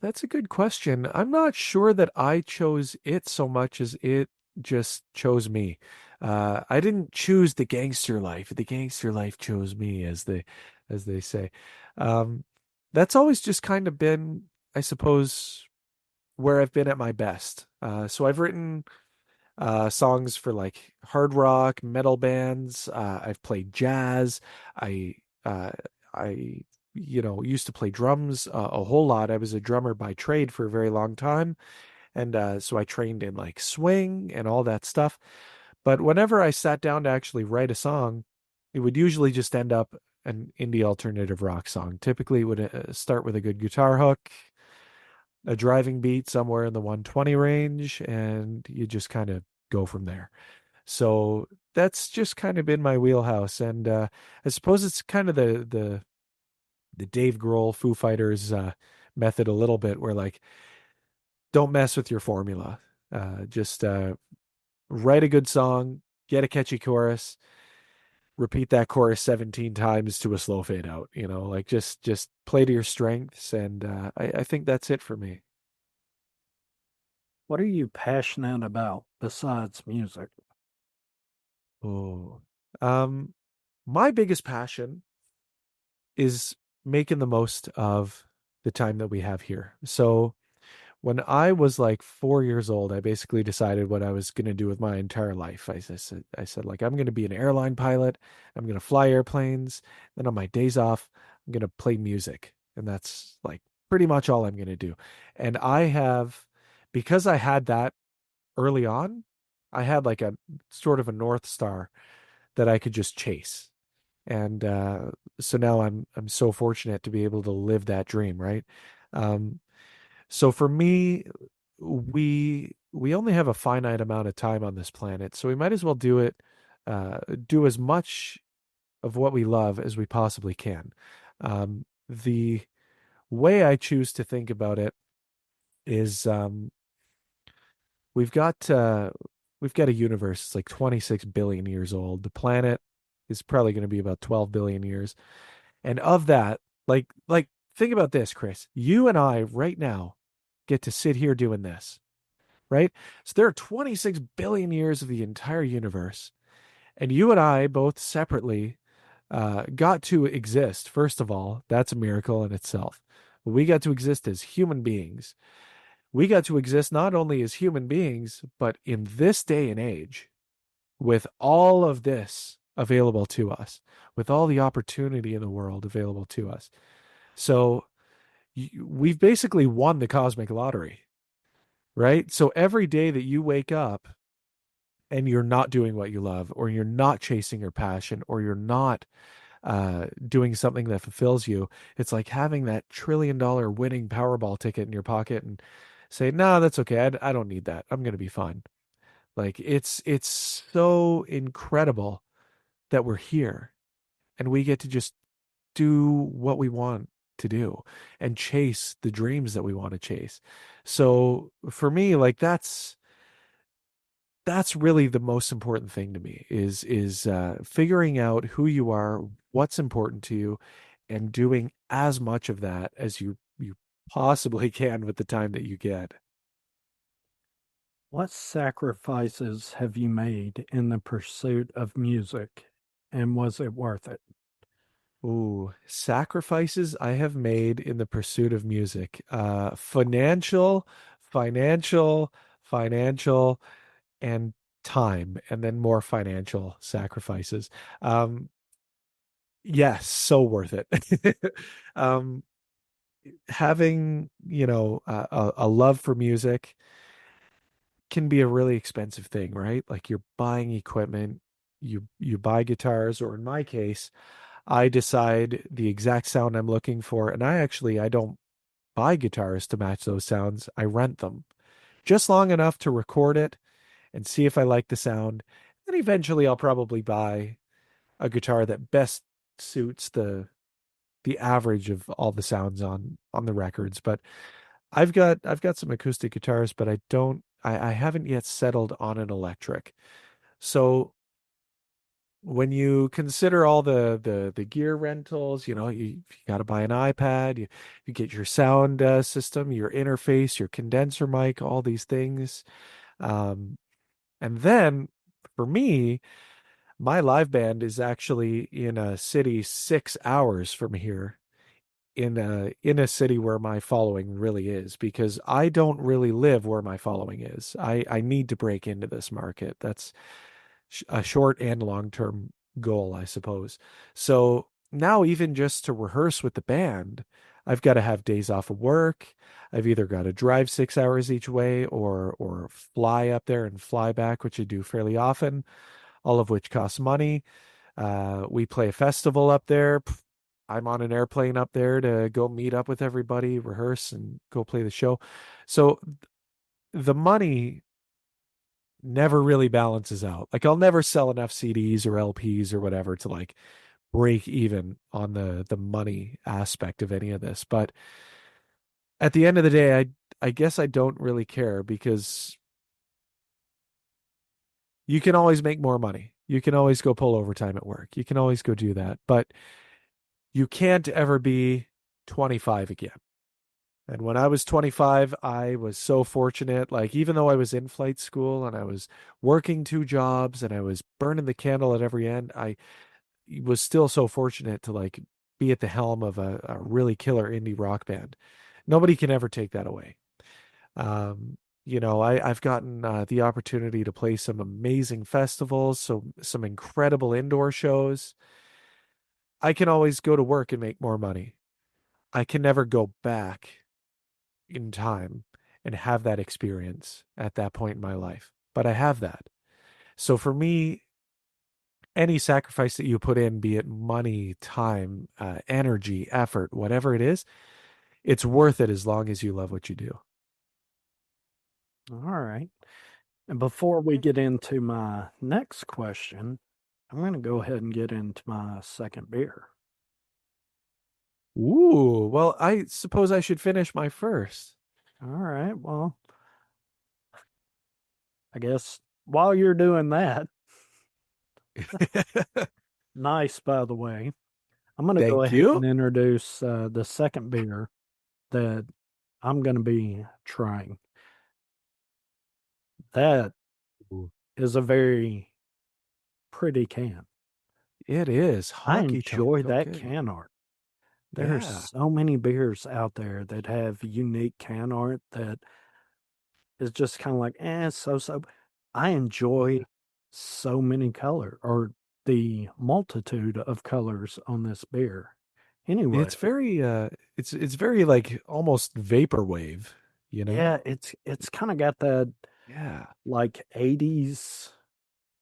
That's a good question. I'm not sure that I chose it so much as it just chose me. I didn't choose the gangster life. The gangster life chose me, as they say. Um, that's always just kind of been, I suppose, where I've been at my best. So I've written songs for like hard rock, metal bands. I've played jazz. I uh, I used to play drums a whole lot. I was a drummer by trade for a very long time, and so I trained in like swing and all that stuff. But whenever I sat down to actually write a song, it would usually just end up an indie alternative rock song. Typically, it would start with a good guitar hook, a driving beat somewhere in the 120 range, and you just kind of go from there. So that's just kind of been my wheelhouse, and I suppose it's kind of the Dave Grohl Foo Fighters method a little bit, where like don't mess with your formula. Just write a good song, get a catchy chorus, repeat that chorus 17 times to a slow fade out. Like just play to your strengths, and I think that's it for me. What are you passionate about besides music? Oh, um, my biggest passion is making the most of the time that we have here. So when I was like 4 years old, I basically decided what I was going to do with my entire life. I said, like, I'm going to be an airline pilot. I'm going to fly airplanes. Then on my days off, I'm going to play music. And that's like pretty much all I'm going to do. And because I had that early on, I had like a sort of a North Star that I could just chase. And so now I'm so fortunate to be able to live that dream, right? Um, so for me, we only have a finite amount of time on this planet, so we might as well do as much of what we love as we possibly can. The way I choose to think about it is we've got uh, we've got a universe that's like 26 billion years old. The planet is probably going to be about 12 billion years. And of that, like think about this, Chris. You and I right now get to sit here doing this, right? So there are 26 billion years of the entire universe, and you and I both separately got to exist. First of all, that's a miracle in itself. We got to exist as human beings. We got to exist not only as human beings, but in this day and age, with all of this available to us, with all the opportunity in the world available to us. So we've basically won the cosmic lottery, right? So every day that you wake up and you're not doing what you love, or you're not chasing your passion, or you're not doing something that fulfills you, it's like having that $1 trillion winning Powerball ticket in your pocket and say, "No, that's okay. I don't need that. I'm going to be fine." Like it's so incredible that we're here and we get to just do what we want to do and chase the dreams that we want to chase. So for me, like that's really the most important thing to me is figuring out who you are, what's important to you, and doing as much of that as you possibly can with the time that you get. What sacrifices have you made in the pursuit of music, and was it worth it? Ooh, sacrifices I have made in the pursuit of music. Financial, financial, and time, and then more financial sacrifices. Um, yes, so worth it. Um, having, a love for music can be a really expensive thing, right? Like you're buying equipment, you buy guitars, or in my case, I decide the exact sound I'm looking for, and I don't buy guitars to match those sounds. I rent them just long enough to record it and see if I like the sound. And eventually I'll probably buy a guitar that best suits the average of all the sounds on the records. But I've got some acoustic guitars, but I haven't yet settled on an electric. So when you consider all the gear rentals, you got to buy an iPad, you get your sound system, your interface, your condenser mic, all these things. Um, and then for me, my live band is actually in a city 6 hours from here, in a city where my following really is, because I don't really live where my following is. I need to break into this market. That's a short and long term goal, I suppose. So now, even just to rehearse with the band, I've got to have days off of work. I've either got to drive 6 hours each way or fly up there and fly back, which I do fairly often, all of which costs money. We play a festival up there. I'm on an airplane up there to go meet up with everybody, rehearse, and go play the show. So the money never really balances out. Like I'll never sell enough CDs or LPs or whatever to like break even on the money aspect of any of this. But at the end of the day, I guess I don't really care, because you can always make more money. You can always go pull overtime at work. You can always go do that. But you can't ever be 25 again. And when I was 25, I was so fortunate. Like, even though I was in flight school and I was working two jobs and I was burning the candle at every end, I was still so fortunate to like be at the helm of a really killer indie rock band. Nobody can ever take that away. Um, I've gotten the opportunity to play some amazing festivals, so some incredible indoor shows. I can always go to work and make more money. I can never go back in time and have that experience at that point in my life, but I have that. So for me, any sacrifice that you put in, be it money, time, energy, effort, whatever it is, it's worth it as long as you love what you do. All right. And before we get into my next question, I'm going to go ahead and get into my second beer. Ooh, well, I suppose I should finish my first. All right. Well, I guess while you're doing that, nice, by the way, I'm going to go Thank ahead you. and introduce the second beer that I'm going to be trying. That Ooh, is a very pretty can. it is I honky tonk. enjoy that Okay. can art. There are Yeah. so many beers out there that have unique can art that is just kind of like, so. I enjoy so many color or the multitude of colors on this beer. Anyway, It's very it's very like almost vaporwave, you know? yeah, it's kind of got that Yeah. like 80s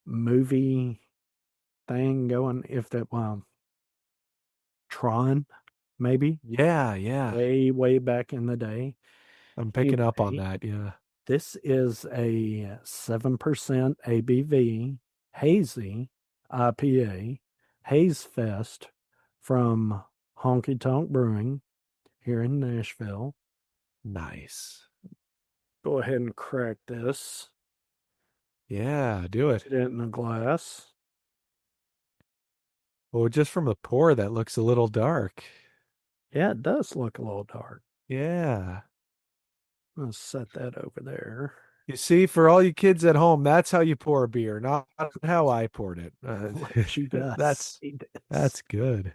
movie thing going. If that, Tron, maybe Yeah, yeah. way back in the day. I'm picking up on Anyway, that. Yeah. this is a 7% ABV hazy IPA Haze Fest from Honky Tonk Brewing. here in Nashville. Nice. Go ahead and crack this. Yeah, do it. Put it in a glass. Well, just from the pour, that looks a little dark. Yeah, it does look a little dark. Yeah. Let's set that over there. You see, for all you kids at home, that's how you pour beer, not how I poured it. Let you guys That's see this. that's good.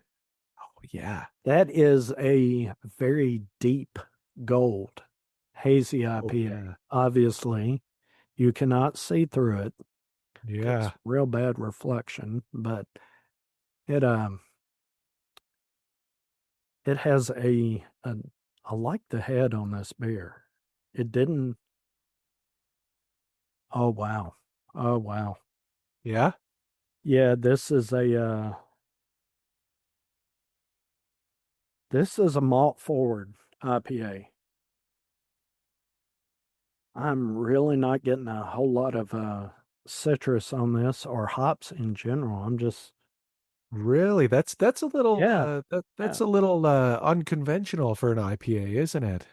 Oh yeah. That is a very deep gold hazy Oh IPA. yeah. Obviously, you cannot see through it. It's Yeah. real bad reflection, but it it has a I like the head on this beer. It didn't. Oh wow. Oh wow. Yeah. Yeah, this is a malt forward IPA. I'm really not getting a whole lot of citrus on this or hops in general. I'm just Really? That's a little yeah, yeah. that's a little unconventional for an IPA, isn't it?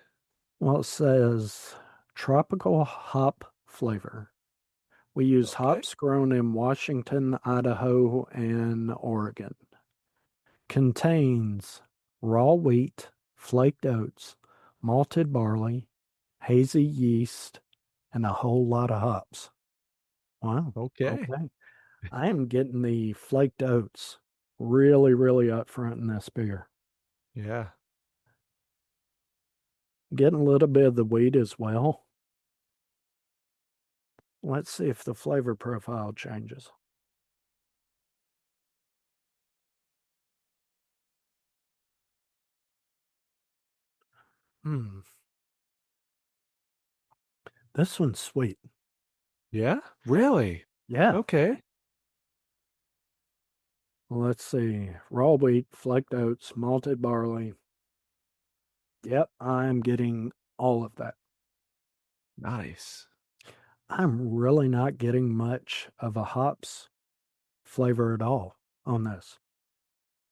Well, it says tropical hop flavor. We use Okay. hops grown in Washington, Idaho, and Oregon. Contains raw wheat, flaked oats, malted barley, hazy yeast, and a whole lot of hops. Wow. Okay. Okay. I am getting the flaked oats really, really up front in this beer. Yeah. Getting a little bit of the wheat as well. Let's see if the flavor profile changes. Hmm. This one's sweet. Yeah? Really? Yeah. Okay. Well, let's see. Raw wheat, flaked oats, malted barley. Yep, I'm getting all of that. Nice. I'm really not getting much of a hops flavor at all on this.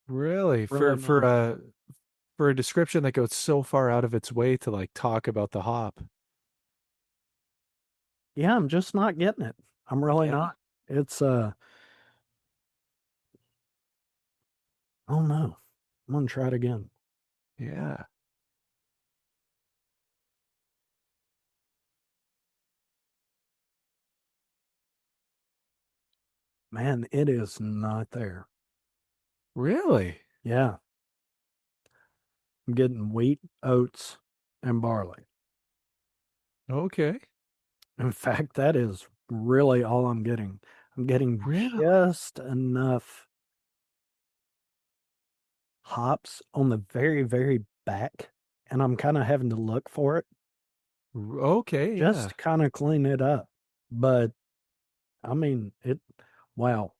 Really? Really not. For a description that goes so far out of its way to like talk about the hop. Yeah, I'm just not getting it. I'm really Yeah. not. It's oh no. I'm gonna try it again. Yeah. Man, it is not there. Really? Yeah, I'm getting wheat, oats, and barley. Okay. In fact, that is really all I'm getting. I'm getting Really? just enough hops on the very, very back, and I'm kind of having to look for it Okay, just yeah. to kind of clean it up. But I mean, wow.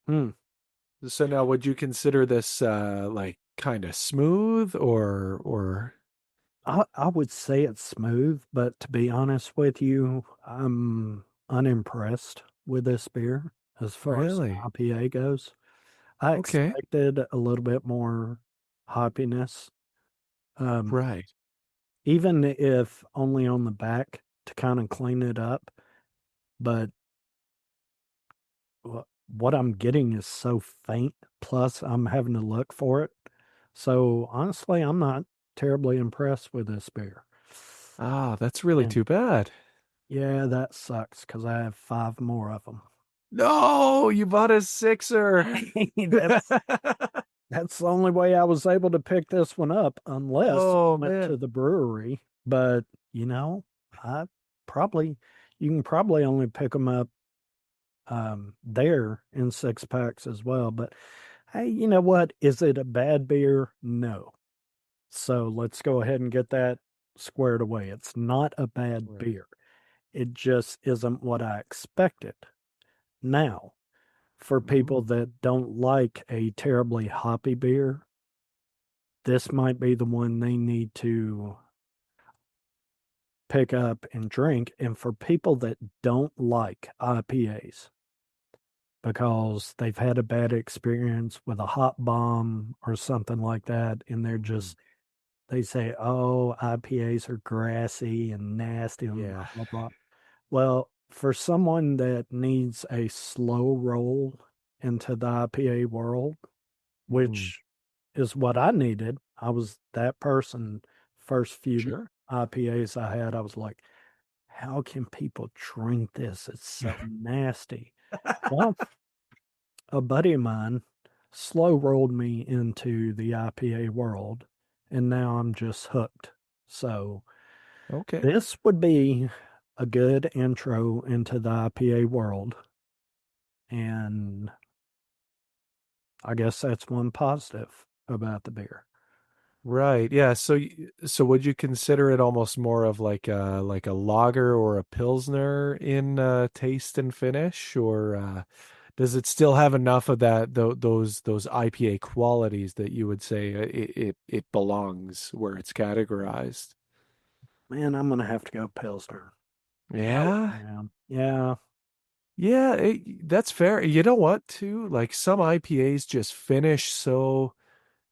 Hmm. So now would you consider this like kind of smooth or I would say it's smooth, but to be honest with you, I'm unimpressed with this beer as far as an really? IPA goes. I Okay. expected a little bit more hoppiness, um, Right. even if only on the back to kind of clean it up. But what I'm getting is so faint, plus I'm having to look for it. So honestly, I'm not terribly impressed with this beer. Ah, that's really And too bad. yeah, that sucks because I have five more of them. No, you bought a sixer. Hey, that's the only way I was able to pick this one up, unless Oh I went to man. the brewery. But you know, I probably you can probably only pick them up there in six packs as well. But hey, you know what? Is it a bad beer? No. So let's go ahead and get that squared away. It's not a bad Right. beer. It just isn't what I expected. Now, for people Mm. that don't like a terribly hoppy beer, this might be the one they need to pick up and drink. And for people that don't like IPAs, because they've had a bad experience with a hot bomb or something like that, and Mm. they say, "Oh, IPAs are grassy and nasty and blah Yeah. blah blah." Well, for someone that needs a slow roll into the IPA world, Hmm. which is what I needed, I was that person. First few Sure. IPAs I had, I was like, how can people drink this? It's so nasty. Well, a buddy of mine slow rolled me into the IPA world, and now I'm just hooked. So, Okay. this would be a good intro into the IPA world. And I guess that's one positive about the beer. Right. Yeah. So so would you consider it almost more of like a lager or a pilsner in taste and finish, or does it still have enough of that those IPA qualities that you would say it belongs where it's categorized? Man, I'm gonna have to go Pilsner. I Yeah. really am. Yeah. Yeah, that's fair. You know what, too? Like some IPAs just finish so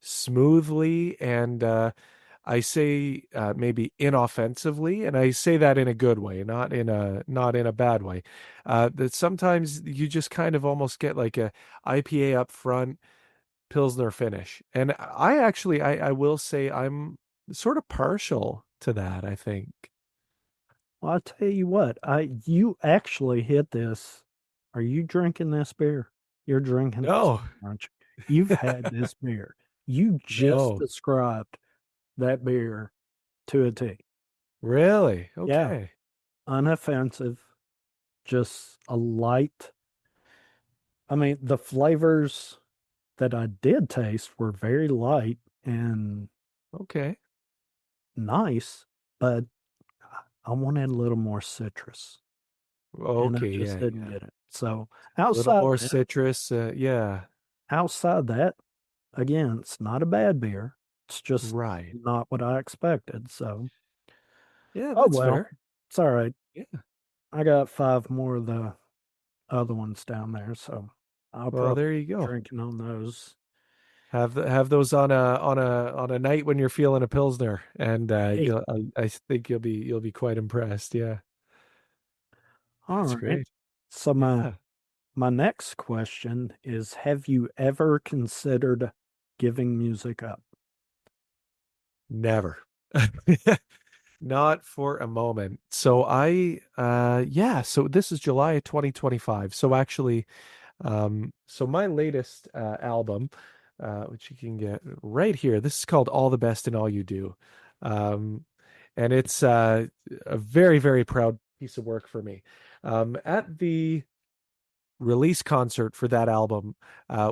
smoothly and I say maybe inoffensively, and I say that in a good way, not in a bad way. That sometimes you just kind of almost get like a IPA up front, Pilsner finish. And I will say I'm sort of partial to that, I think. Well, I tell you what, I you actually hit this. Are you drinking this beer? You're drinking this, No. aren't you? You've had this beer. You just No. described that beer to a T. Really? Yeah, Okay. unoffensive, just a light. I mean, the flavors that I did taste were very light and Okay. nice, but I wanted a little more citrus, and I Okay, just yeah, didn't yeah. get it. So A little outside more that, citrus, yeah. outside that, again, it's not a bad beer. It's just Right. not what I expected. So, Yeah, oh that's well, fair. it's all right. Yeah. I got five more of the other ones down there, so I'll Well, probably there you be go. drinking on those. Have those on a night when you're feeling a pilsner, and Hey, I think you'll be quite impressed. Yeah, all that's right. great. So Yeah, my next question is: have you ever considered giving music up? never. Not for a moment. So yeah, so this is July of 2025. So actually, so my latest album, which you can get right here, this is called All the Best in All You Do. Um, and it's a very, very proud piece of work for me. At the release concert for that album,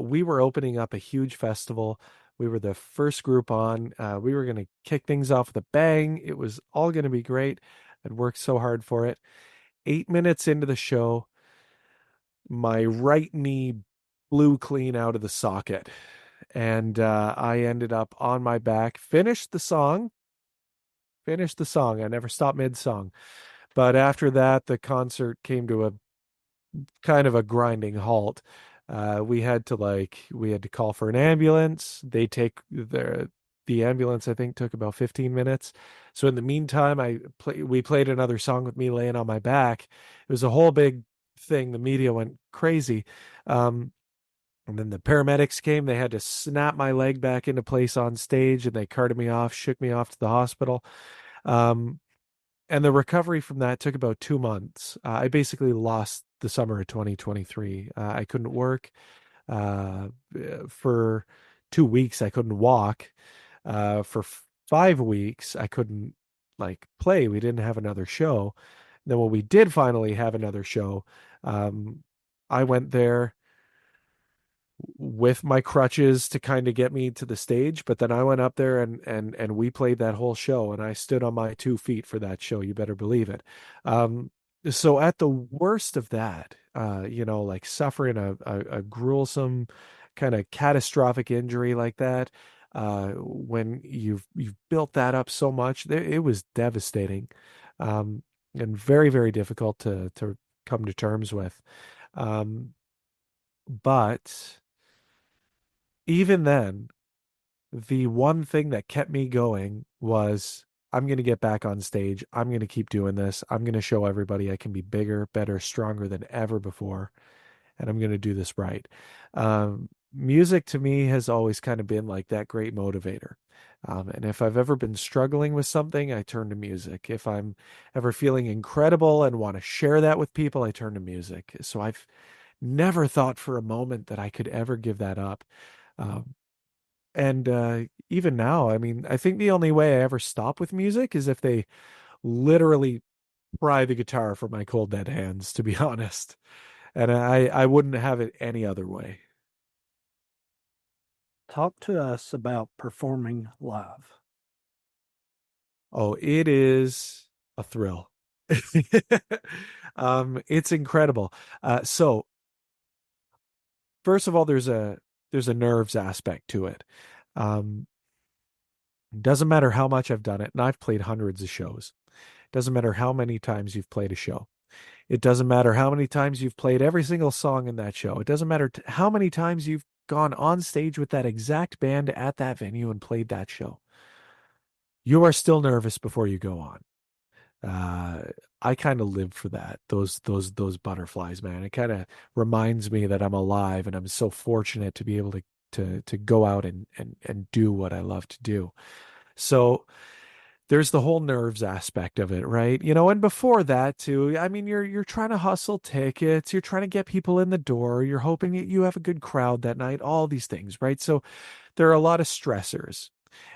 we were opening up a huge festival. We were the first group on. We were going to kick things off with a bang. It was all going to be great. I'd worked so hard for it. 8 minutes into the show, my right knee blew clean out of the socket. And I ended up on my back, finished the song. I never stopped mid song. But after that, the concert came to a kind of a grinding halt. We had to call for an ambulance. The ambulance I think took about 15 minutes. So in the meantime, we played another song with me laying on my back. It was a whole big thing. The media went crazy. Um, and then the paramedics came. They had to snap my leg back into place on stage, and they carted me off, shook me off to the hospital. Um, and the recovery from that took about 2 months. I basically lost the summer of 2023. I couldn't work uh, for 2 weeks. I couldn't walk for 5 weeks. I couldn't like play. We didn't have another show. Then when we did finally have another show, um, I went there with my crutches to kind of get me to the stage, but then I went up there and we played that whole show, and I stood on my 2 feet for that show. You better believe it. Um, so at the worst of that, like suffering a gruesome kind of catastrophic injury like that, when you've built that up so much, it was devastating, and very, very difficult to come to terms with. Um, But even then, the one thing that kept me going was I'm going to get back on stage. I'm going to keep doing this. I'm going to show everybody I can be bigger, better, stronger than ever before. And I'm going to do this right. Music to me has always kind of been like that great motivator. And if I've ever been struggling with something, I turn to music. If I'm ever feeling incredible and want to share that with people, I turn to music. So I've never thought for a moment that I could ever give that up. Um, and even now, I mean, I think the only way I ever stop with music is if they literally pry the guitar from my cold dead hands, to be honest. And I wouldn't have it any other way. Talk to us about performing live. Oh, it is a thrill. It's incredible. So first of all, there's a nerves aspect to it. Um, doesn't matter how much I've done it, and I've played hundreds of shows. Doesn't matter how many times you've played a show. It doesn't matter how many times you've played every single song in that show. It doesn't matter how many times you've gone on stage with that exact band at that venue and played that show. You are still nervous before you go on. Uh, I kind of live for that. Those butterflies, man. It kind of reminds me that I'm alive and I'm so fortunate to be able to go out and do what I love to do. So there's the whole nerves aspect of it, right? And before that too, I mean, you're trying to hustle tickets, you're trying to get people in the door, you're hoping that you have a good crowd that night, all these things, right? So there are a lot of stressors.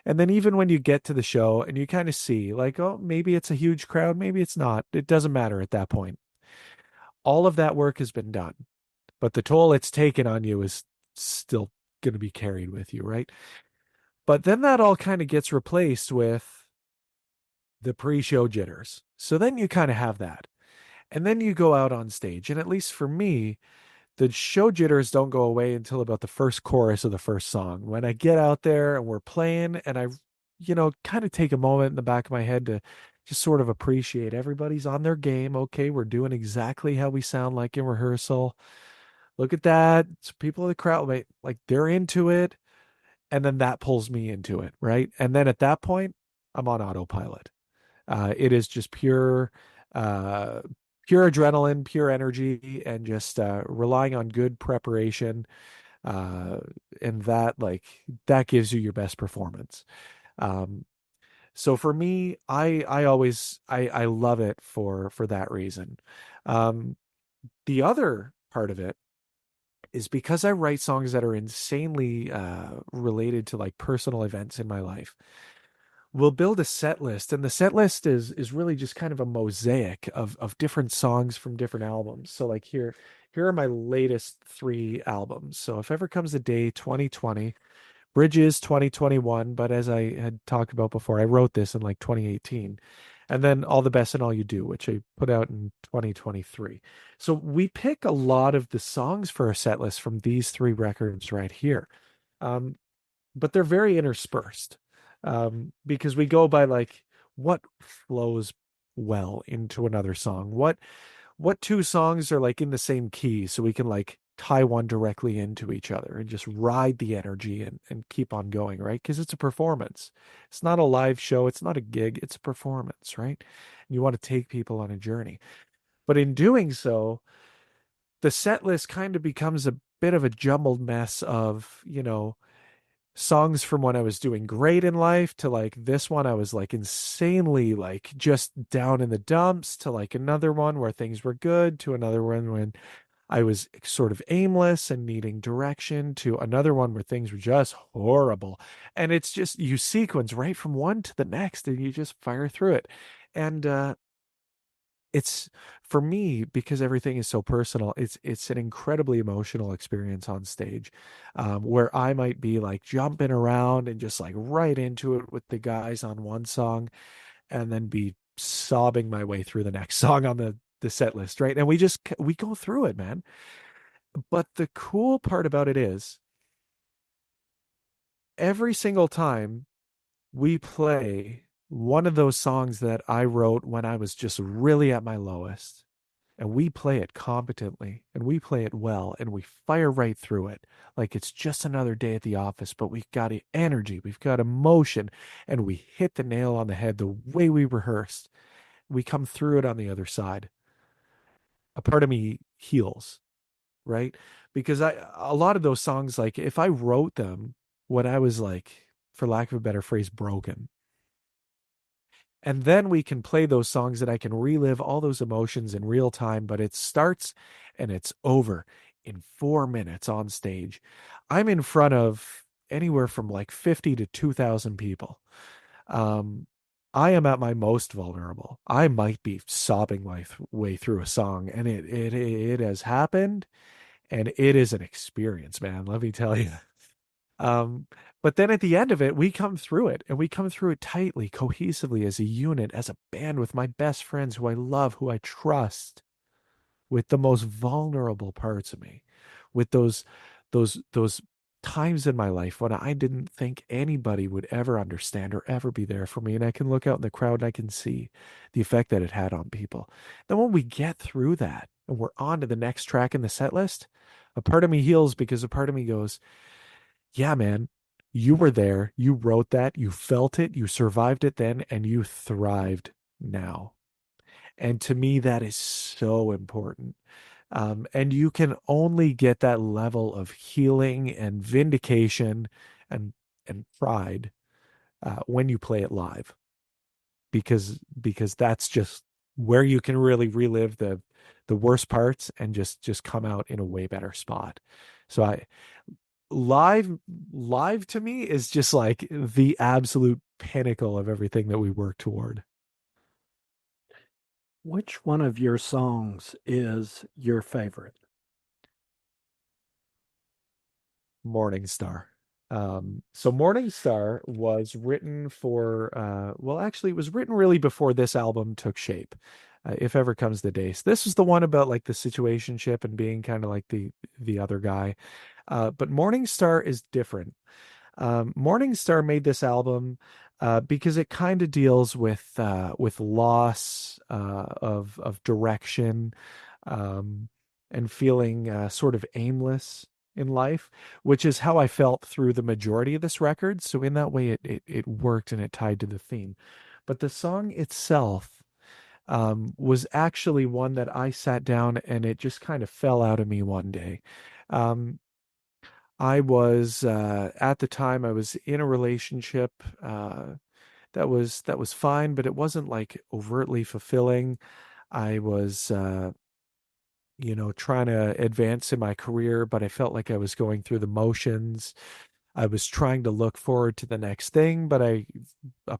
And then even when you get to the show and you kind of see like, oh, maybe it's a huge crowd, maybe it's not. It doesn't matter at that point. All of that work has been done, but the toll it's taken on you is still going to be carried with you, right? But then that all kind of gets replaced with the pre-show jitters. So then you kind of have that. And then you go out on stage. And at least for me, the show jitters don't go away until about the first chorus of the first song. When I get out there and we're playing and kind of take a moment in the back of my head to just sort of appreciate everybody's on their game. Okay, we're doing exactly how we sound like in rehearsal. Look at that. It's people in the crowd, like they're into it. And then that pulls me into it, right? And then at that point, I'm on autopilot. It is just uh, pure adrenaline, pure energy, and just relying on good preparation. Uh, and that gives you your best performance. Um, so for me, I always I love it for that reason. Um, the other part of it is because I write songs that are insanely related to like personal events in my life. We'll build a set list, and the set list is really just kind of a mosaic of different songs from different albums. So like here are my latest three albums. So if ever comes a day, 2020, Bridges 2021, but as I had talked about before, I wrote this in like 2018. And then All the Best and All You Do, which I put out in 2023. So we pick a lot of the songs for our set list from these three records right here. Um, but they're very interspersed because we go by like what flows well into another song. What two songs are like in the same key so we can like tie one directly into each other and just ride the energy and keep on going, right? Because it's a performance. It's not a live show. It's not a gig. It's a performance, right? And you want to take people on a journey. But in doing so, the set list kind of becomes a bit of a jumbled mess of, songs from when I was doing great in life to like this one I was like insanely like just down in the dumps to like another one where things were good to another one when I was sort of aimless and needing direction to another one where things were just horrible. And it's just you sequence right from one to the next and you just fire through it. And it's for me because everything is so personal, it's an incredibly emotional experience on stage, where I might be like jumping around and just like right into it with the guys on one song and then be sobbing my way through the next song on the set list, right? And we go through it, man. But the cool part about it is every single time we play one of those songs that I wrote when I was just really at my lowest, and we play it competently and we play it well and we fire right through it like it's just another day at the office, but we've got energy, we've got emotion, and we hit the nail on the head the way we rehearsed. We come through it on the other side. A part of me heals, right? Because a lot of those songs, like if I wrote them when I was like, for lack of a better phrase, broken, and then we can play those songs that I can relive all those emotions in real time, but it starts and it's over in 4 minutes on stage. I'm in front of anywhere from like 50 to 2,000 people. Um, I am at my most vulnerable. I might be sobbing my way through a song, and it has happened, and it is an experience, man. Let me tell you. Um, but then at the end of it, we come through it and we come through it tightly, cohesively as a unit, as a band with my best friends who I love, who I trust, with the most vulnerable parts of me, with those times in my life when I didn't think anybody would ever understand or ever be there for me. And I can look out in the crowd and I can see the effect that it had on people. Then when we get through that and we're on to the next track in the set list, a part of me heals because a part of me goes, yeah, man, you were there. You wrote that. You felt it. You survived it then, and you thrived now. And to me, that is so important. And you can only get that level of healing and vindication and pride when you play it live, because that's just where you can really relive the worst parts and just come out in a way better spot. So I live live to me is just like the absolute pinnacle of everything that we work toward. Which one of your songs is your favorite? Morningstar. So Morningstar was written for well, actually it was written really before this album took shape. If ever comes the day. So this is the one about like the situationship and being kind of like the other guy. But Morningstar is different. Morningstar made this album because it kind of deals with loss of direction, um, and feeling sort of aimless in life, which is how I felt through the majority of this record. So in that way, it worked and it tied to the theme. But the song itself was actually one that I sat down and it just kind of fell out of me one day. Um, I was at the time I was in a relationship that was fine, but it wasn't like overtly fulfilling. I was trying to advance in my career, but I felt like I was going through the motions. I was trying to look forward to the next thing, but a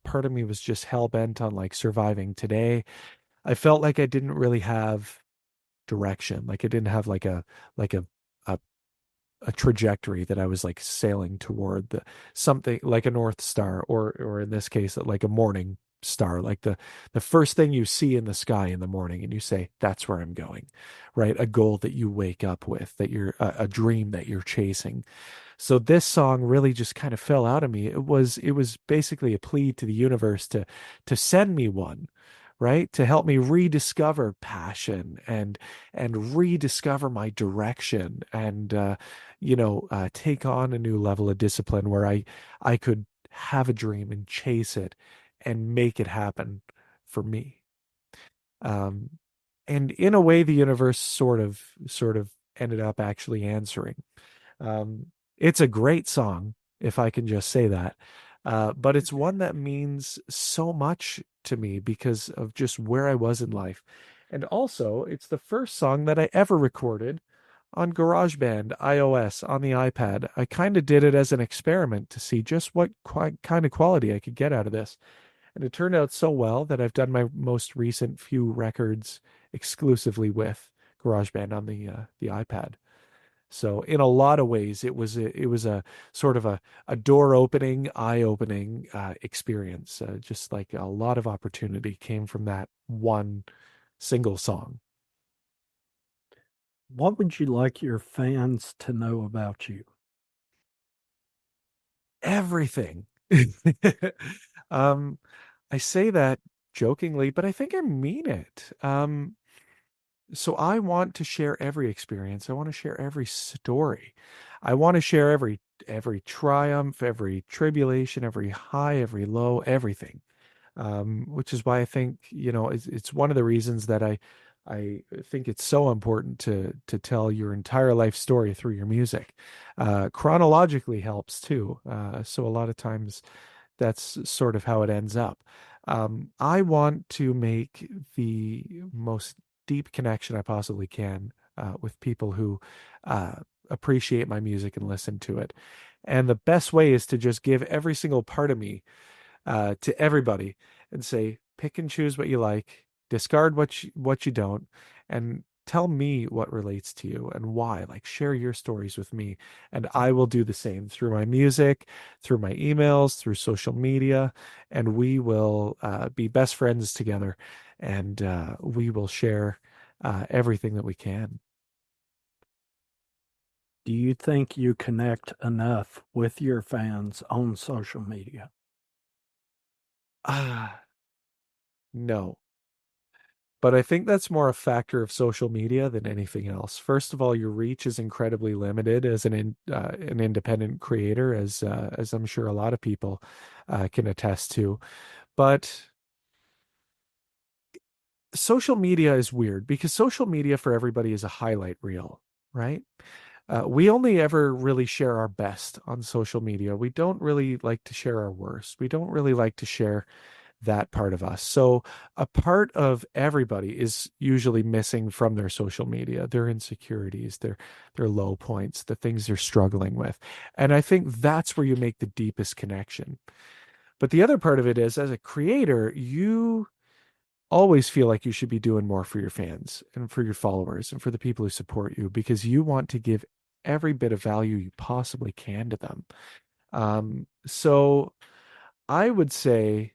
part of me was just hell bent on like surviving today. I felt like I didn't really have direction, like I didn't have like a a trajectory that I was like sailing toward, something like a North Star, or in this case like a morning star, like the first thing you see in the sky in the morning and you say, that's where I'm going, right? A goal that you wake up with, that you're a dream that you're chasing. So this song really just kind of fell out of me. It was basically a plea to the universe to send me one, right? To help me rediscover passion and rediscover my direction and take on a new level of discipline where I could have a dream and chase it and make it happen for me. Um, and in a way, the universe sort of ended up actually answering. Um, it's a great song, if I can just say that. But it's one that means so much to me because of just where I was in life. And also, it's the first song that I ever recorded on GarageBand iOS on the iPad. I kind of did it as an experiment to see just what kind of quality I could get out of this. And it turned out so well that I've done my most recent few records exclusively with GarageBand on the iPad. So in a lot of ways, it was a sort of a door opening, eye opening experience. Just like a lot of opportunity came from that one single song. What would you like your fans to know about you? Everything. um, I say that jokingly, but I think I mean it. So I want to share every experience. I want to share every story. I want to share every triumph, every tribulation, every high, every low, everything. Which is why I think, it's one of the reasons that I think it's so important to tell your entire life story through your music. Chronologically helps too. So a lot of times that's sort of how it ends up. I want to make the most deep connection I possibly can with people who uh, appreciate my music and listen to it. And the best way is to just give every single part of me to everybody and say, pick and choose what you like, discard what you don't, and tell me what relates to you and why. Like, share your stories with me, and I will do the same through my music, through my emails, through social media, and we will be best friends together, and we will share everything that we can. Do you think you connect enough with your fans on social media? Ah, no. But I think that's more a factor of social media than anything else. First of all, your reach is incredibly limited as an independent creator, as I'm sure a lot of people can attest to. But social media is weird because social media for everybody is a highlight reel, right? We only ever really share our best on social media. We don't really like to share our worst. We don't really like to share that part of us. So a part of everybody is usually missing from their social media, their insecurities, their low points, the things they're struggling with. And I think that's where you make the deepest connection. But the other part of it is, as a creator, you always feel like you should be doing more for your fans and for your followers and for the people who support you because you want to give every bit of value you possibly can to them. So I would say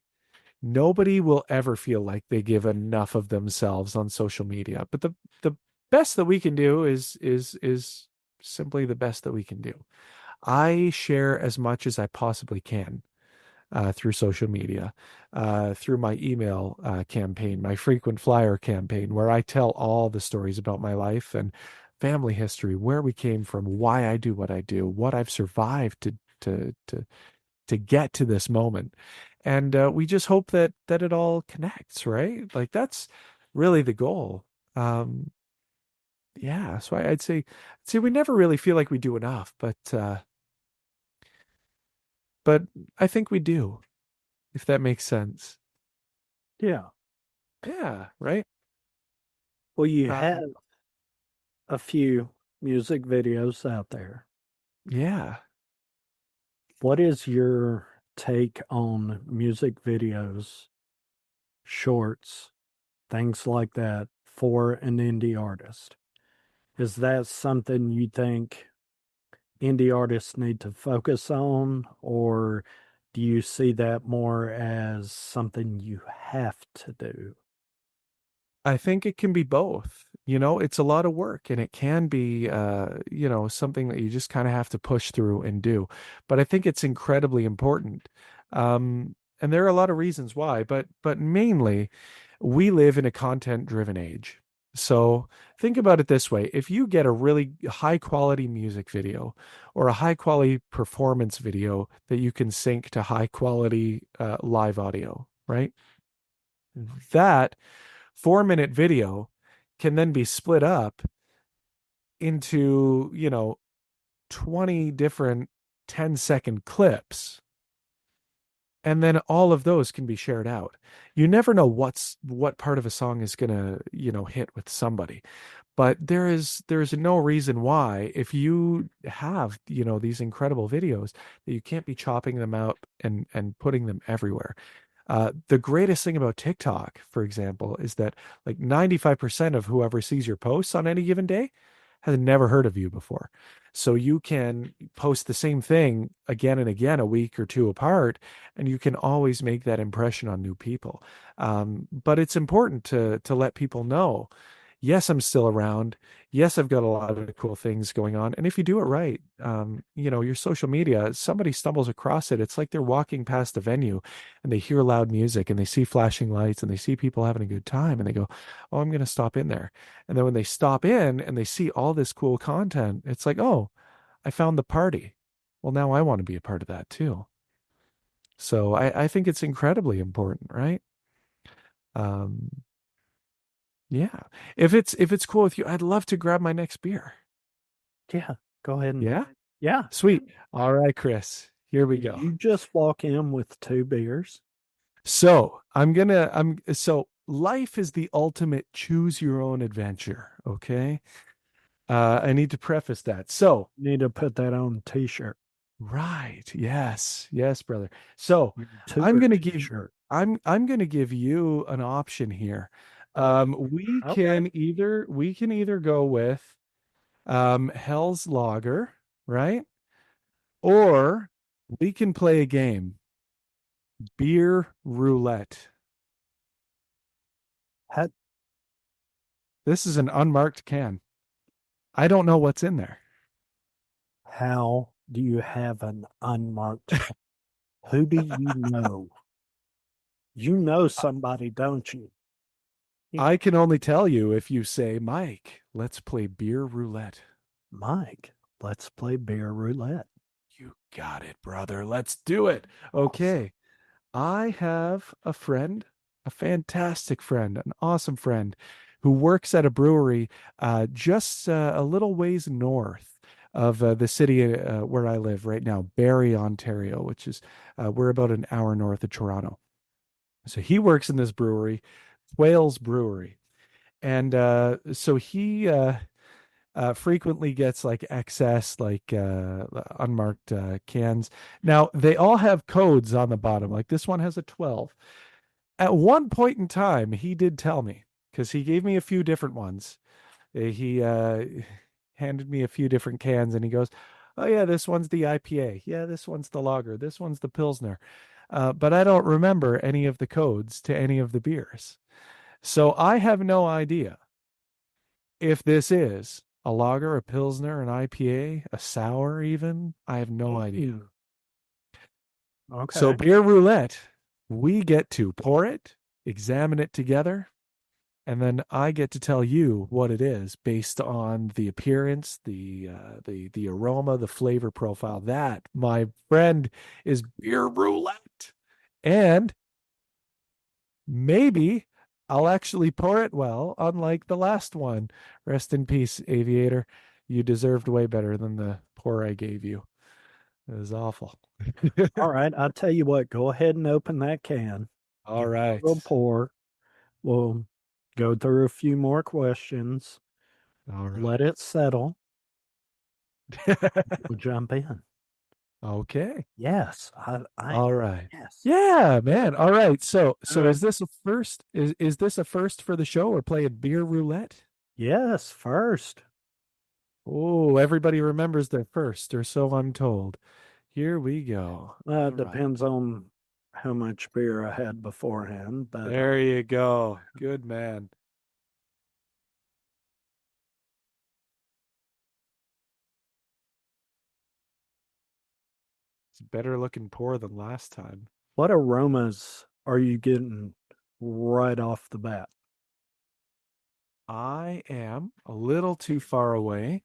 nobody will ever feel like they give enough of themselves on social media. But the best that we can do is simply the best that we can do. I share as much as I possibly can through social media, through my email campaign, my frequent flyer campaign, where I tell all the stories about my life and family history, where we came from, why I do what I do, what I've survived to get to this moment. And we just hope that it all connects, right? Like that's really the goal. Um, yeah, so I'd say we never really feel like we do enough, but I think we do, if that makes sense. Yeah. Yeah, right. Well, you have Um, a few music videos out there. yeah. What is your take on music videos, shorts, things like that for an indie artist? Is that something you think indie artists need to focus on, or do you see that more as something you have to do? I think it can be both. It's a lot of work and it can be, something that you just kind of have to push through and do. But I think it's incredibly important. And there are a lot of reasons why, but mainly we live in a content-driven age. So think about it this way. If you get a really high quality music video or a high quality performance video that you can sync to high quality live audio, right? That 4-minute video can then be split up into, 20 different 10-second clips. And then all of those can be shared out. You never know what part of a song is gonna, hit with somebody. But there is no reason why, if you have, these incredible videos, that you can't be chopping them out and putting them everywhere. The greatest thing about TikTok, for example, is that like 95% of whoever sees your posts on any given day has never heard of you before. So you can post the same thing again and again, a week or two apart, and you can always make that impression on new people. But it's important to let people know, Yes, I'm still around. Yes, I've got a lot of cool things going on. And if you do it right, your social media, somebody stumbles across it. It's like they're walking past a venue and they hear loud music and they see flashing lights and they see people having a good time and they go, "Oh, I'm going to stop in there." And then when they stop in and they see all this cool content, it's like, "Oh, I found the party. Well, now I want to be a part of that too." So I think it's incredibly important, right? Um, yeah. If it's cool with you, I'd love to grab my next beer. Yeah, go ahead and Yeah? yeah. Sweet. All right, Chris. Here we go. You just walk in with two beers. So life is the ultimate choose your own adventure, okay? I need to preface that. So, You need to put that on a t-shirt. right. Yes. Yes, brother. So, Your I'm tour going to give t-shirt. I'm going to give you an option here. Oh, We okay. can either go with Hell's Lager, right? Or we can play a game, beer roulette. How, This is an unmarked can. I don't know what's in there. how do you have an unmarked can? Who do you know? You know somebody, don't you? I can only tell you if you say, Mike, let's play beer roulette. Mike, let's play beer roulette. You got it, brother. Let's do it. Awesome. Okay. I have a friend, a fantastic friend, an awesome friend who works at a brewery just a little ways north of the city where I live right now, Barrie, Ontario, which is we're about an hour north of Toronto. So he works in this brewery, Wales Brewery. And so he frequently gets like excess, like unmarked cans. Now, they all have codes on the bottom. Like this one has a 12. At one point in time, he did tell me because he gave me a few different ones. He handed me a few different cans and he goes, "Oh, yeah, this one's the IPA. Yeah, this one's the lager. This one's the Pilsner." But I don't remember any of the codes to any of the beers. So I have no idea if this is a lager, a Pilsner, an IPA, a sour, even. I have no idea. Mm, So, okay. beer roulette, we get to pour it, examine it together, and then I get to tell you what it is based on the appearance, the aroma, the flavor profile. That, my friend, is beer roulette. And maybe I'll actually pour it well, unlike the last one. Rest in peace, Aviator. You deserved way better than the pour I gave you. It was awful. All right. I'll tell you what, go ahead and open that can. All Give it right. a little pour. We'll go through a few more questions. All Let right. it settle. We'll jump in. Okay. Yes. All right. Yes. Yeah, man. All right. So All so right. is this a first? Is this a first for the show? We're playing beer roulette? Yes. First. Oh, everybody remembers their first, or so I'm told. Here we go. All right. Depends on how much beer I had beforehand, but There you go. Good man. It's a better looking pour than last time. what aromas are you getting right off the bat? I am a little too far away,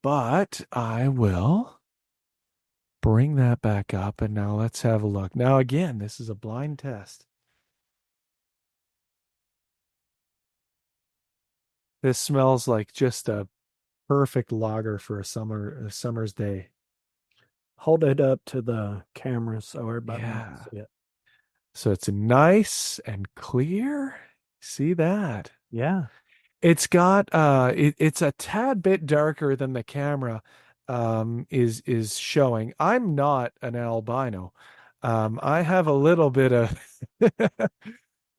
but I will bring that back up and now let's have a look. Now, again, this is a blind test. This smells like just a perfect lager for a summer's day. Hold it up to the camera so everybody can Yeah. see it. So it's nice and clear. See that? Yeah. It's a tad bit darker than the camera is showing. I'm not an albino. I have a little bit of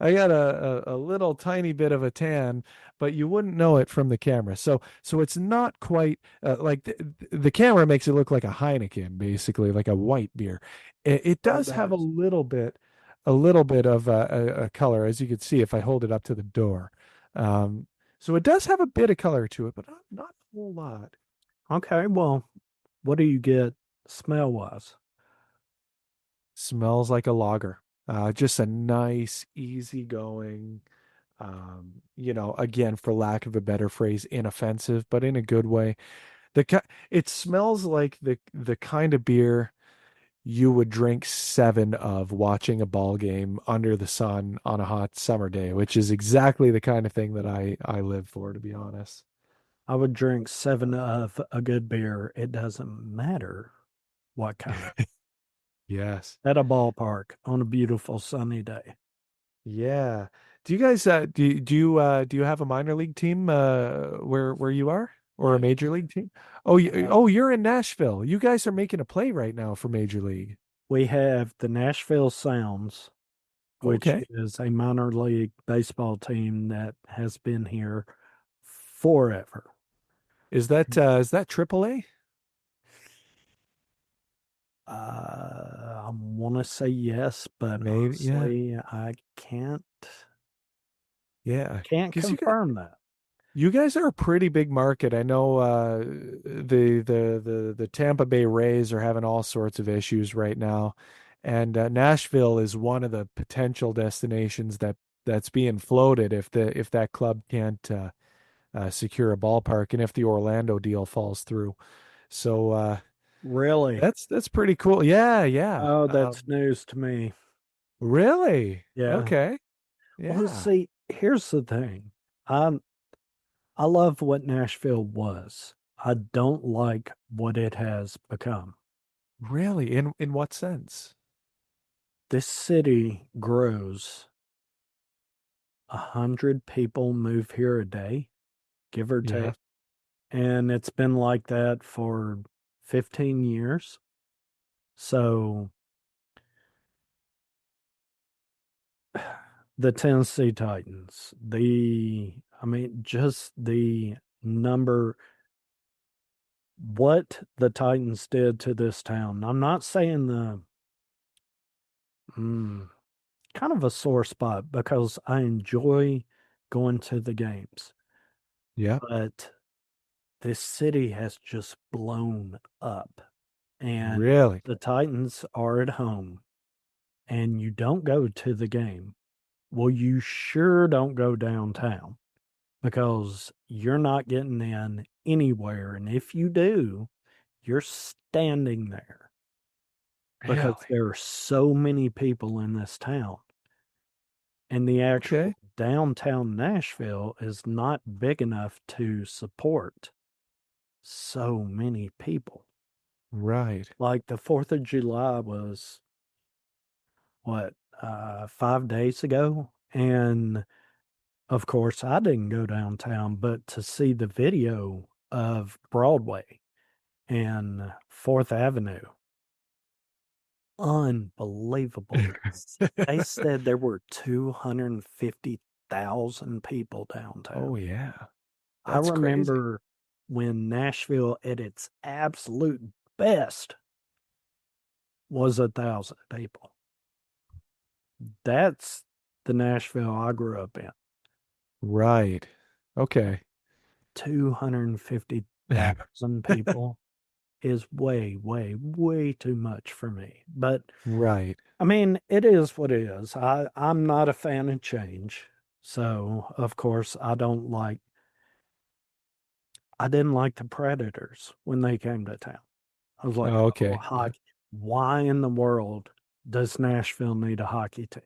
I got a little tiny bit of a tan, but you wouldn't know it from the camera. So it's not quite like the camera makes it look like a Heineken, basically, like a white beer. It Oh, does have a little bit of a color, as you can see if I hold it up to the door. Um, So it does have a bit of color to it, but not a whole lot. Okay, well, what do you get smell wise? Smells like a lager. Just a nice, easygoing, again, for lack of a better phrase, inoffensive, but in a good way. It smells like the kind of beer you would drink seven of watching a ball game under the sun on a hot summer day, which is exactly the kind of thing that I live for, to be honest. I would drink seven of a good beer. It doesn't matter what kind. Yes. At a ballpark on a beautiful sunny day. Yeah. Do you guys do you have a minor league team where you are, or a Yeah. major league team? Oh, Uh, you're in Nashville. You guys are making a play right now for Major League. we have the Nashville Sounds, which Okay. is a minor league baseball team that has been here forever. Is that AAA? I want to say yes, but Maybe, yeah. honestly, I Yeah. can't Because confirm that. you guys are a pretty big market. I know the Tampa Bay Rays are having all sorts of issues right now, and Nashville is one of the potential destinations that's being floated if that club can't secure a ballpark, and if the Orlando deal falls through. So Really? that's pretty cool. Yeah, yeah. Oh, that's news to me. Really? Yeah. Okay. Well, Yeah. see, here's the thing. I I love what Nashville was. I don't like what it has become. Really? In what sense? This city grows. 100 people move here a day, give or Yeah. take. And it's been like that for 15 years. So the Tennessee Titans, just the number, what the Titans did to this town. I'm not saying mm, kind of a sore spot because I enjoy going to the games, Yeah. but this city has just blown up. And Really? the Titans are at home and you don't go to the game. Well, you sure don't go downtown because you're not getting in anywhere. And if you do, you're standing there because Really? there are so many people in this town. And the actual Okay. downtown Nashville is not big enough to support so many people. Right. Like the 4th of July was what, 5 days ago? And of course, I didn't go downtown, but to see the video of Broadway and 4th Avenue, unbelievable. They said there were 250,000 people downtown. Oh yeah. I That's crazy. remember when Nashville at its absolute best was 1,000 people. That's the Nashville I grew up in. Right. Okay. 250,000 people is way, way, way too much for me. But Right. I mean, it is what it is. I'm not a fan of change. So, of course, I didn't like the Predators when they came to town. I was like, Oh, oh, okay. Yeah. hockey. Why in the world does Nashville need a hockey team?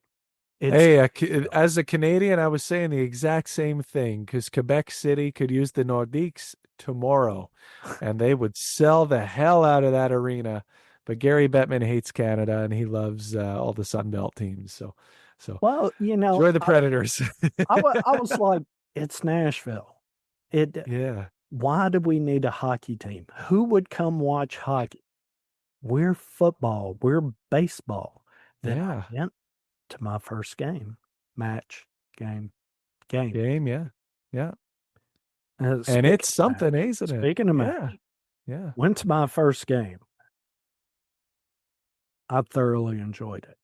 It's Hey, Nashville. as a Canadian, I was saying the exact same thing because Quebec City could use the Nordiques tomorrow, and they would sell the hell out of that arena. But Gary Bettman hates Canada, and he loves all the Sun Belt teams. So Well, enjoy the Predators. I was like, it's Nashville. It. Yeah. Why do we need a hockey team? Who would come watch hockey? We're football. We're baseball. Then I Yeah. went to my first game, match, game. Game. Yeah. Yeah. And Speaking it's of match, something, isn't it? speaking of Yeah. match, Yeah. went to my first game. I thoroughly enjoyed it.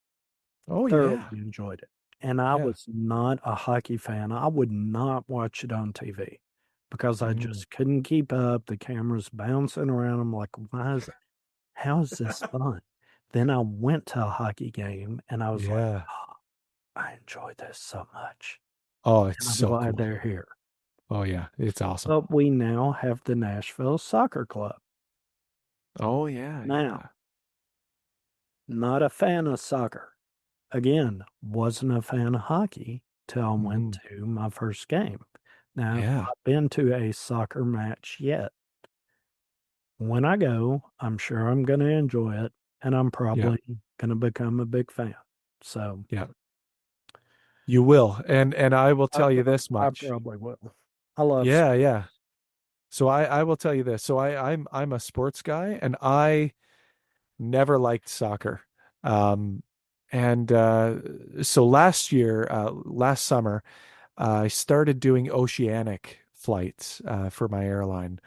Oh, Thoroughly yeah. enjoyed it. And I Yeah. was not a hockey fan. I would not watch it on TV because I Mm. just couldn't keep up. The camera's bouncing around. I'm like, how is this fun? Then I went to a hockey game and I was like, Yeah. oh, I enjoy this so much. Oh, it's And I'm so glad cool. they're here. Oh yeah, it's awesome. But we now have the Nashville Soccer Club. Oh yeah, Now, yeah. not a fan of soccer. Again, wasn't a fan of hockey till I went Hmm. to my first game. Now, I've Yeah. not been to a soccer match yet. When I go, I'm sure I'm going to enjoy it, and I'm Yeah. probably going to become a big fan. So Yeah. You will. And I will I, tell you prob- this I much. probably will. I love Yeah, sports. yeah. So I will tell you this. So I'm a sports guy and I never liked soccer. Um and so last summer, I started doing oceanic flights for my airline.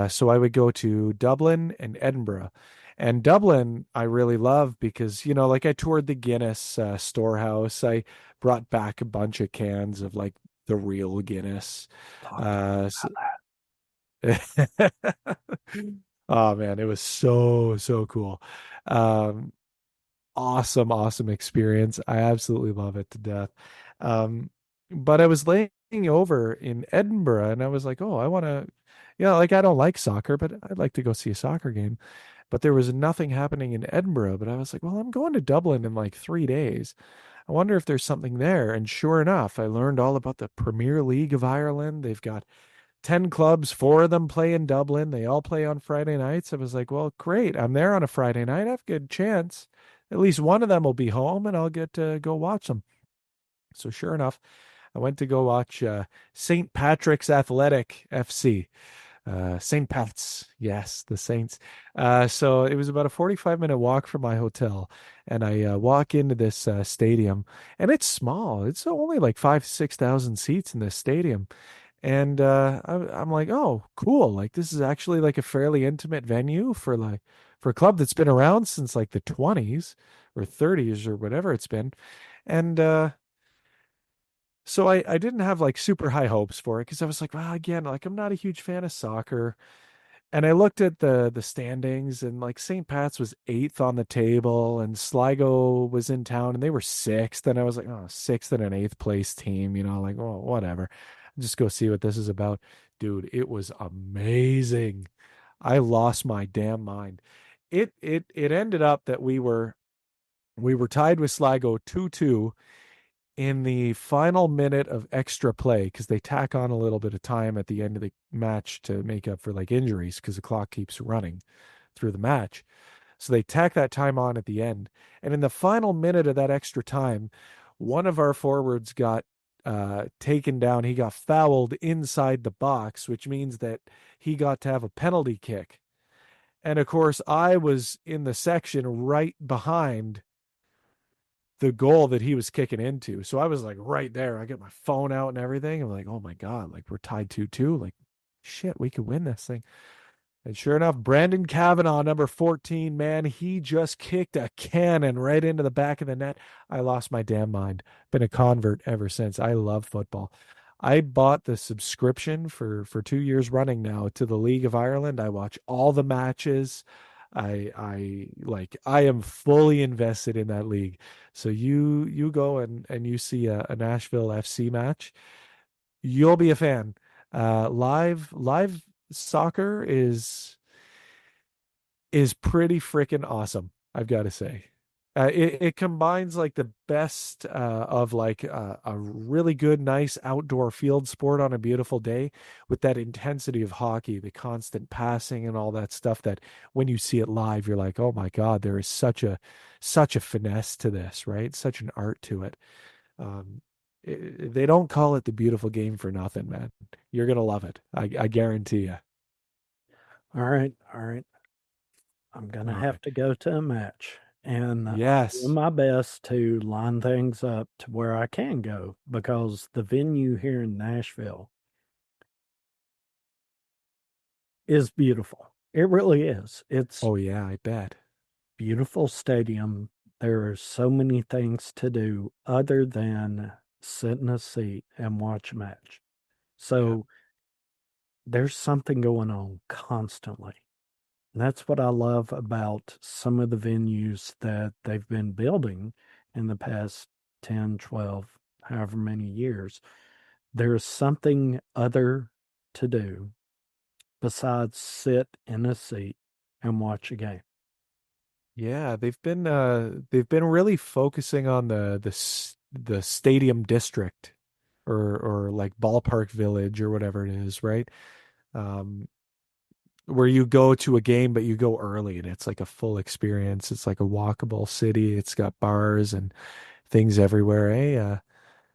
So I would go to Dublin and Edinburgh. And Dublin, I really love because, like I toured the Guinness storehouse. I brought back a bunch of cans of like the real Guinness. Talk to me Uh, about that. oh man, it was so, so cool. Um, awesome, awesome experience. I absolutely love it to death. Um, but I was laying over in Edinburgh and I was like, oh, I want to, like I don't like soccer, but I'd like to go see a soccer game. But there was nothing happening in Edinburgh. But I was like, well, I'm going to Dublin in like 3 days. I wonder if there's something there. And sure enough, I learned all about the Premier League of Ireland. They've got 10 clubs, four of them play in Dublin. They all play on Friday nights. I was like, well, great. I'm there on a Friday night. I have a good chance. At least one of them will be home and I'll get to go watch them. So sure enough, I went to go watch St. Patrick's Athletic FC. St. Pat's, yes, the Saints. So it was about a 45-minute walk from my hotel, and I walk into this stadium, and it's small. It's only like 6,000 seats in this stadium, and I'm like, oh, cool. Like this is actually like a fairly intimate venue for a club that's been around since like the 20s or 30s or whatever it's been. And so I didn't have like super high hopes for it because I was like, well, again, like I'm not a huge fan of soccer. And I looked at the standings and like St. Pat's was eighth on the table and Sligo was in town and they were sixth. And I was like, oh, sixth and an eighth place team, like, oh, whatever. Just go see what this is about. Dude, it was amazing. I lost my damn mind. It ended up that we were tied with Sligo 2-2 in the final minute of extra play because they tack on a little bit of time at the end of the match to make up for like injuries because the clock keeps running through the match. So they tack that time on at the end. And in the final minute of that extra time, one of our forwards got taken down. He got fouled inside the box, which means that he got to have a penalty kick. And of course, I was in the section right behind the goal that he was kicking into. So I was like right there. I get my phone out and everything. I'm like, oh my God, like we're tied 2-2. Like, shit, we could win this thing. And sure enough, Brandon Kavanaugh, number 14, man, he just kicked a cannon right into the back of the net. I lost my damn mind. Been a convert ever since. I love football. I bought the subscription for 2 years running now to the League of Ireland. I watch all the matches. I am fully invested in that league. So you go and you see a Nashville FC match, you'll be a fan. Live soccer is pretty freaking awesome, I've got to say. It combines like the best of like a really good, nice outdoor field sport on a beautiful day with that intensity of hockey, the constant passing and all that stuff that when you see it live, you're like, oh my God, there is such a finesse to this, right? Such an art to it. Um, they don't call it the beautiful game for nothing, man. You're gonna love it. I guarantee you. All right. All right. I'm going to All have right. to go to a match. And I'm doing Yes. my best to line things up to where I can go because the venue here in Nashville is beautiful. It really is. It's Oh yeah, I bet. beautiful stadium, There are so many things to do other than sit in a seat and watch a match. Yeah. So there's something going on constantly. And that's what I love about some of the venues that they've been building in the past 10, 12, however many years. There's something other to do besides sit in a seat and watch a game. Yeah, they've been really focusing on the stadium district or like ballpark village or whatever it is, right? Um, where you go to a game, but you go early and it's like a full experience. It's like a walkable city. It's got bars and things everywhere.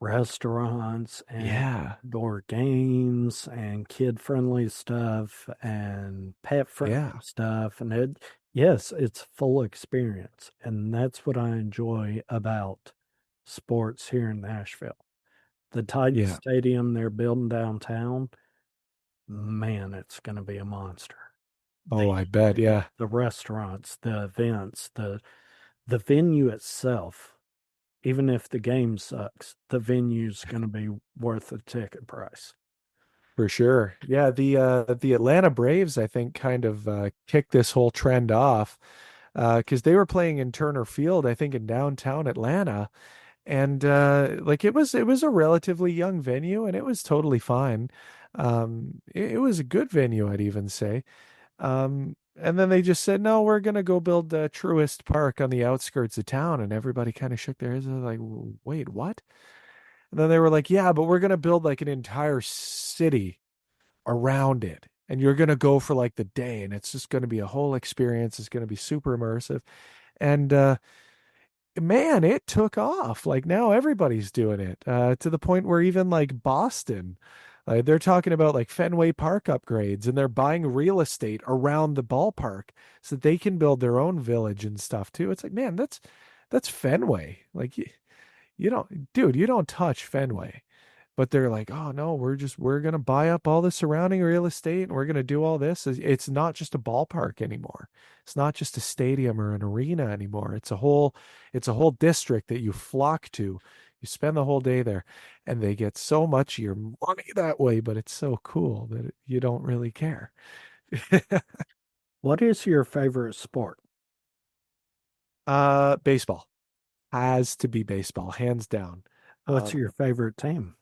Restaurants and Yeah, outdoor games and kid friendly stuff and pet friendly yeah, stuff. And yes, it's full experience. And that's what I enjoy about sports here in Nashville. The Titan yeah. Stadium they're building downtown, man, it's going to be a monster. Oh, The I bet. Yeah, the restaurants, the events, the venue itself, even if the game sucks, the venue's going to be worth the ticket price. for sure. Yeah, the Atlanta Braves, I think, kind of kicked this whole trend off because they were playing in Turner Field, I think, in downtown Atlanta. And like it was a relatively young venue and it was totally fine. It was a good venue, I'd even say. And then they just said, no, we're gonna go build Truist Park on the outskirts of town, and everybody kind of shook their heads. They're like, wait, what? And then they were like, yeah, but we're gonna build like an entire city around it. And you're gonna go for like the day, and it's just gonna be a whole experience. It's gonna be super immersive. And man, it took off. Like now everybody's doing it to the point where even like Boston, they're talking about like Fenway Park upgrades and they're buying real estate around the ballpark so they can build their own village and stuff too. It's like, man, that's Fenway. Like you don't, dude, you don't touch Fenway. But they're like, oh no, we're gonna buy up all the surrounding real estate and we're gonna do all this. It's not just a ballpark anymore. It's not just a stadium or an arena anymore. It's a whole district that you flock to. You spend the whole day there, and they get so much of your money that way. But it's so cool that you don't really care. What is your favorite sport? Baseball has to be baseball, hands down. What's Um, your favorite team?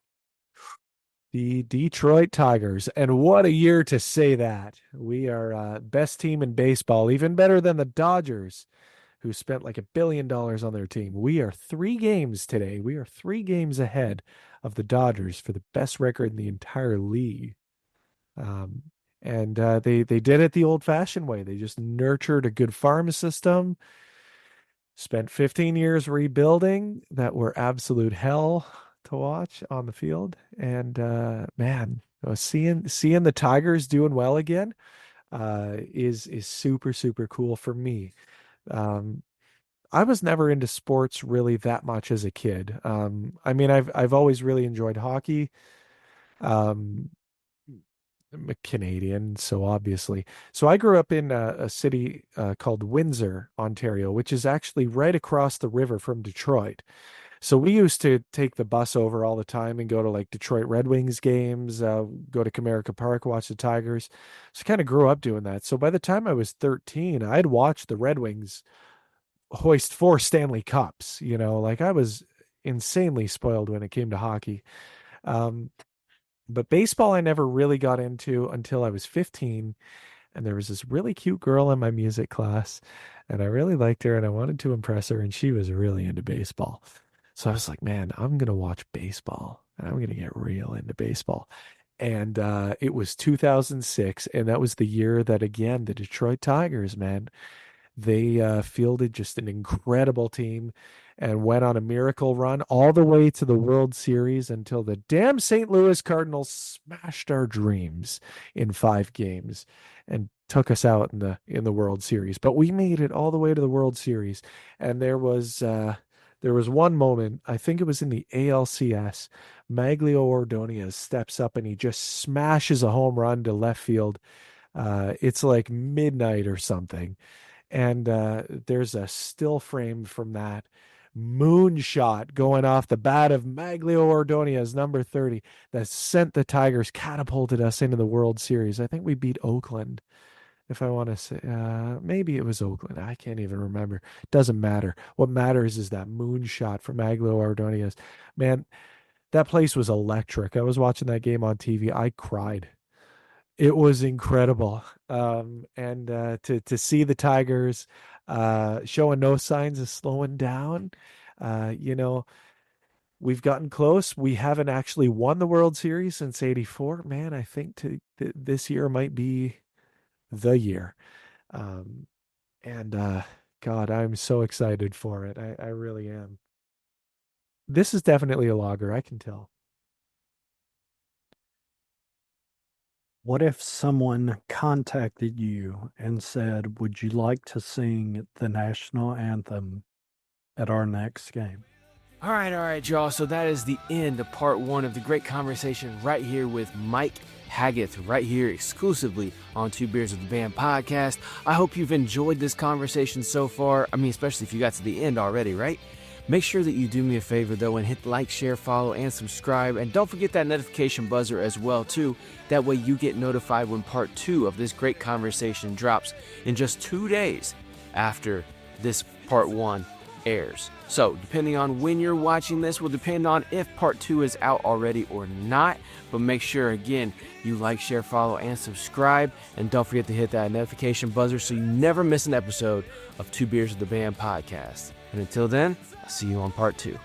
The Detroit Tigers. And what a year to say that. We are best team in baseball, even better than the Dodgers, who spent like $1 billion on their team. We are 3 games today. We are 3 games ahead of the Dodgers for the best record in the entire league. Um, and they did it the old-fashioned way. They just nurtured a good farm system, spent 15 years rebuilding that were absolute hell to watch on the field. And man, seeing the Tigers doing well again is super super cool for me. Um, I was never into sports really that much as a kid. I mean, I've always really enjoyed hockey. Um, I'm a Canadian, so obviously. So I grew up in a city called Windsor, Ontario, which is actually right across the river from Detroit. So we used to take the bus over all the time and go to like Detroit Red Wings games, go to Comerica Park, watch the Tigers. So I kind of grew up doing that. So by the time I was 13, I'd watched the Red Wings hoist 4 Stanley Cups. Like I was insanely spoiled when it came to hockey. Um, but baseball I never really got into until I was 15, and there was this really cute girl in my music class, and I really liked her and I wanted to impress her, and she was really into baseball. So I was like, man, I'm gonna watch baseball and I'm gonna get real into baseball. And it was 2006, and that was the year that again the Detroit Tigers, man, they fielded just an incredible team and went on a miracle run all the way to the World Series until the damn St. Louis Cardinals smashed our dreams in 5 games and took us out in the World Series. But we made it all the way to the World Series, and there was one moment, I think it was in the ALCS, Maglio Ordonez steps up and he just smashes a home run to left field. It's like midnight or something, And there's a still frame from that moonshot going off the bat of Maglio Ordoniez, number 30, that sent the Tigers, catapulted us into the World Series. I think we beat Oakland, if I want to say. Maybe it was Oakland. I can't even remember. Doesn't matter. What matters is that moonshot from Maglio Ordoniez. Man, that place was electric. I was watching that game on TV. I cried. It was incredible. And to see the Tigers showing no signs of slowing down, you know, we've gotten close. We haven't actually won the World Series since '84. Man, I think this year might be the year. Um, and God, I'm so excited for it. I really am. This is definitely a lager, I can tell. What if someone contacted you and said, "Would you like to sing the national anthem at our next game?" All right, y'all. So that is the end of part 1 of the great conversation right here with Mike Haggith, right here exclusively on Two Beers with the Band podcast. I hope you've enjoyed this conversation so far. I mean, especially if you got to the end already, right? Make sure that you do me a favor, though, and hit like, share, follow, and subscribe. And don't forget that notification buzzer as well, too. That way you get notified when part 2 of this great conversation drops in just 2 days after this part 1 airs. So, depending on when you're watching this will depend on if part 2 is out already or not. But make sure, again, you like, share, follow, and subscribe. And don't forget to hit that notification buzzer so you never miss an episode of Two Beers with the Band podcast. And until then, I'll see you on part 2.